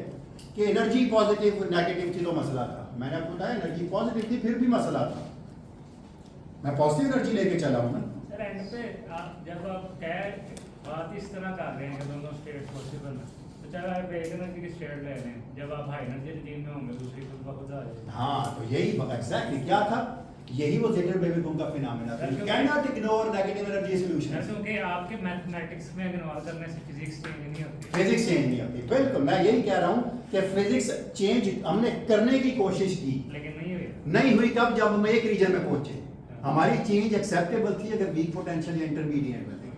कि एनर्जी पॉजिटिव नेगेटिव थी तो मसला था। मैंने आपको बताया एनर्जी पॉजिटिव थी फिर भी मसला था, मैं पॉजिटिव एनर्जी लेके चला हूं ना। सर एंड पे आप जब आप बात इस तरह कर रहे हैं कि दोनों स्टेट पॉसिबल है, तो चाहे आप एक एनर्जी की स्टेट ले लें, जब आप हाई एनर्जी रेजिम में होंगे दूसरी खुद ब खुद आ जाएगी। हाँ, तो यही एग्जैक्टली क्या था, यही वो ज़ेटर-बेबीकुम का फिनोमेना था। You cannot ignore negative energy solutions। क्योंकि आपके मैथमेटिक्स में इग्नोर करने से फिजिक्स चेंज नहीं होती। फिजिक्स चेंज नहीं होती, बिल्कुल। मैं यही कह रहा हूँ कि फिजिक्स चेंज हमने करने की कोशिश की, लेकिन नहीं हुई। नहीं हुई। कब? जब हम एक रीजन में पहुंचे। हमारी चेंज एक्सेप्टेबल थी अगर वीक पोटेंशियल या इंटरमीडिएट में थे,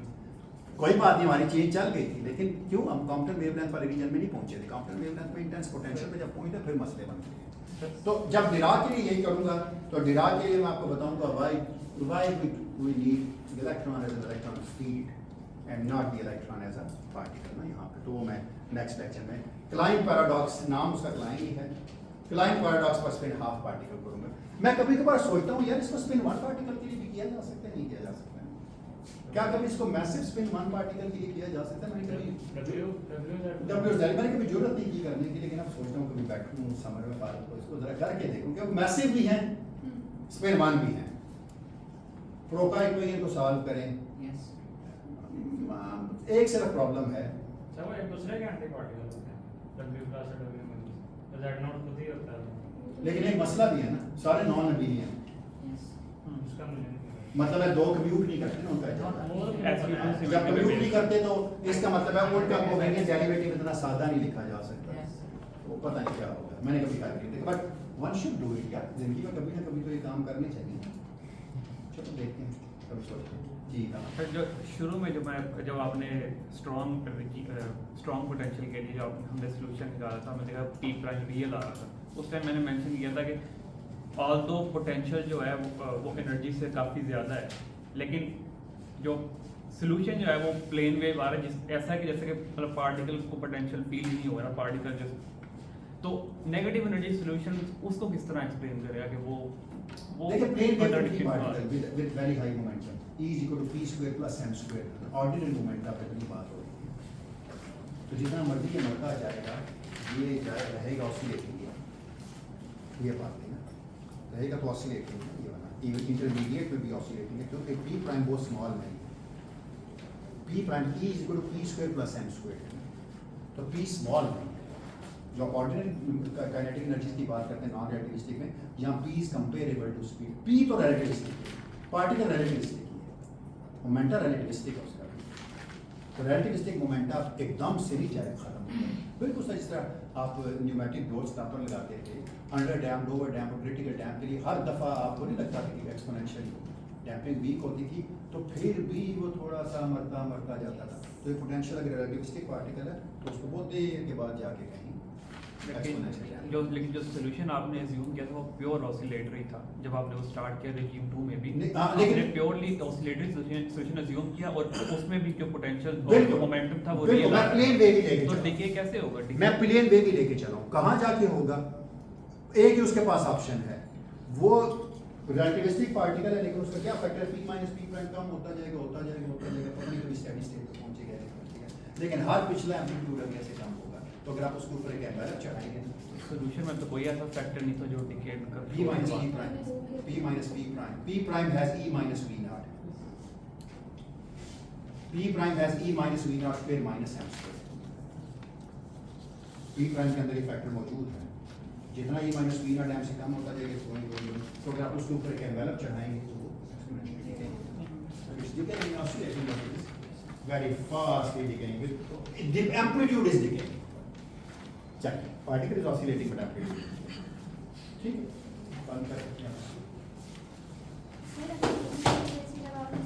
कोई बात नहीं, हमारी चेंज चल गई थी। लेकिन क्यों? हम कॉम्पटन वेवलेंथ वाले रीजन में नहीं पहुंचे थे। कॉम्पटन वेवलेंथ में इंटेंस पोटेंशियल पे जब पहुंचे फिर मसले बन गए। तो जब डिराक के लिए यही करूंगा, तो डिराक के लिए मैं आपको बताऊंगा why we need the electron as an electron field and not the electron as a particle ना यहाँ पे। तो वो मैं नेक्स्ट लेक्चर में क्लाइन पैराडॉक्स, नाम उसका क्लाइन ही है, क्लाइन पैराडॉक्स पर स्पिन हाफ पार्टिकल करूंगा। मैं कभी कभार सोचता हूँ यार इसको स्पिन वन पार्टिकल के लिए भी किया जा सकता है, नहीं किया जा सकता है? क्या कभी इसको मैसिव स्पिन वन पार्टिकल के लिए किया जा सकता है? मैंने कभी जरूरत नहीं की करने की, लेकिन अब सोचता हूँ कभी बैठूँ समर में पार्क को इसको जरा करके देखूँ, क्योंकि मैसिव भी है स्पिन वन भी है। प्रोका इक्वेशन को सॉल्व करें, Yes. एक सिर्फ प्रॉब्लम है, अच्छा वो एक दूसरे के एंटी पार्टिकल होते हैं, W प्लस और W माइनस, तो Z नॉट खुद ही होता है। लेकिन एक मसला भी है ना, सारे नॉन अबेलियन, Yes. उसका मुझे नहीं मतलब है दो कम्यूट नहीं करते ना उनका। जब कम्यूट नहीं करते तो इसका मतलब है उनका कोवेरिएंस डेरिवेटिव इतना सादा नहीं लिखा जा सकता। Yes. वो पता नहीं क्या होगा, मैंने कभी ट्राई नहीं देखा, but one should do it यार, जिंदगी में कभी ना कभी तो ये काम करने चाहिए। चलो देखते हैं, कभी सोचते हैं। जी हाँ। सर जो शुरू में जब आपने स्ट्रॉन्ग पोटेंशियल के लिए जो हमने सोल्यूशन निकाला था, हमने देखा P प्राइम रियल आ रहा था, उस टाइम मैंने मेंशन किया था कि ऑल्दो पोटेंशियल जो है वो एनर्जी से काफ़ी ज़्यादा है, लेकिन जो सोल्यूशन जो है वो प्लेन वेव आ रहा है, ऐसा है कि जैसे कि मतलब पार्टिकल को पोटेंशियल फील ही नहीं हो रहा पार्टिकल जो। तो नेगेटिव एनर्जी सोल्यूशन उसको किस तरह एक्सप्लेन करेगा कि वो देखिए plane wave contradiction particle with very high momentum E is equal to p square plus m square, ordinary moment का इतनी बात हो रही है। तो जितना मर्जी ये मरता जाएगा, ये रहेगा ऑसिलेटिंग, ये बात है ना, रहेगा तो ऑसिलेटिंग ये वाला, इवन इंटरमीडिएट में भी ऑसिलेटिंग है, क्योंकि p प्राइम बहुत स्मॉल नहीं है। p prime E is equal to p square plus m square, तो p स्मॉल नहीं है। जो ऑर्डिनरी काइनेटिक एनर्जी की बात करते हैं नॉन रिलेटिविस्टिक में, यहाँ p is comparable to speed. p तो रिलेटिविस्टिक है, पार्टिकल रिलेटिविस्टिक है, मोमेंटा रिलेटिविस्टिक है उसका। तो रिलेटिविस्टिक मोमेंटा एकदम से नहीं जाए खत्म, बिल्कुल सही। जिस तरह आप न्यूमेटिक डोर स्टॉपर लगाते थे अंडर डैम, लोअर डैम और क्रिटिकल डैम के लिए, हर दफ़ा आपको नहीं लगता था कि एक्सपोनेंशियल डैम्पिंग वीक होती थी, तो फिर भी वो थोड़ा सा मरता जाता था। तो ये पोटेंशियल अगर रिलेटिविस्टिक पार्टिकल है तो उसको बहुत देर के बाद जाके कहीं लेकिन जो सोल्यूशन आपने अज्यूम किया था वो प्योर ऑसिलेटरी था। जब आपने वो स्टार्ट किया रेजिम 2 में भी आपने प्योरली ऑसिलेटरी सोल्यूशन अज्यूम किया, और उसमें भी जो पोटेंशियल मोमेंटम था वो रियल। मैं प्लेन वेव ही लेके तो डिके कैसे होगा? मैं प्लेन वेव ही लेके चला हूं, कहां जाके होगा? एक ही उसके पास ऑप्शन है, वो रिलेटिविस्टिक पार्टिकल है, लेकिन उसका क्या फैक्टर है, पी माइनस पी प्राइम कम होता जाएगा होता जाएगा होता जाएगा, पता नहीं कभी स्टेडी स्टेट पे पहुंचेगा या नहीं पहुंचेगा, लेकिन हर पिछला एम्पलीट्यूड अभी ऐसे कम होगा। तो अगर आप उसके ऊपर एक एम्बेलप चढ़ाएंगे सोल्यूशन में तो कोई ऐसा फैक्टर नहीं था जो डिकेड कर p minus e prime, p minus p prime, p prime has e minus v naught, p prime has e minus v naught फिर minus m square, p prime के अंदर ये फैक्टर मौजूद है, जितना e minus v naught m से कम होता जाएगा तो अगर आप उसके ऊपर एक एनवेलप चढ़ाएंगे तो वो exponentially decaying, it's decaying oscillating like this, very fastly decaying with the amplitude is decaying, चलिए particle is oscillating but amplitude, ठीक है, बंद कर सकते हैं। सर, अगर जैसे जब आपने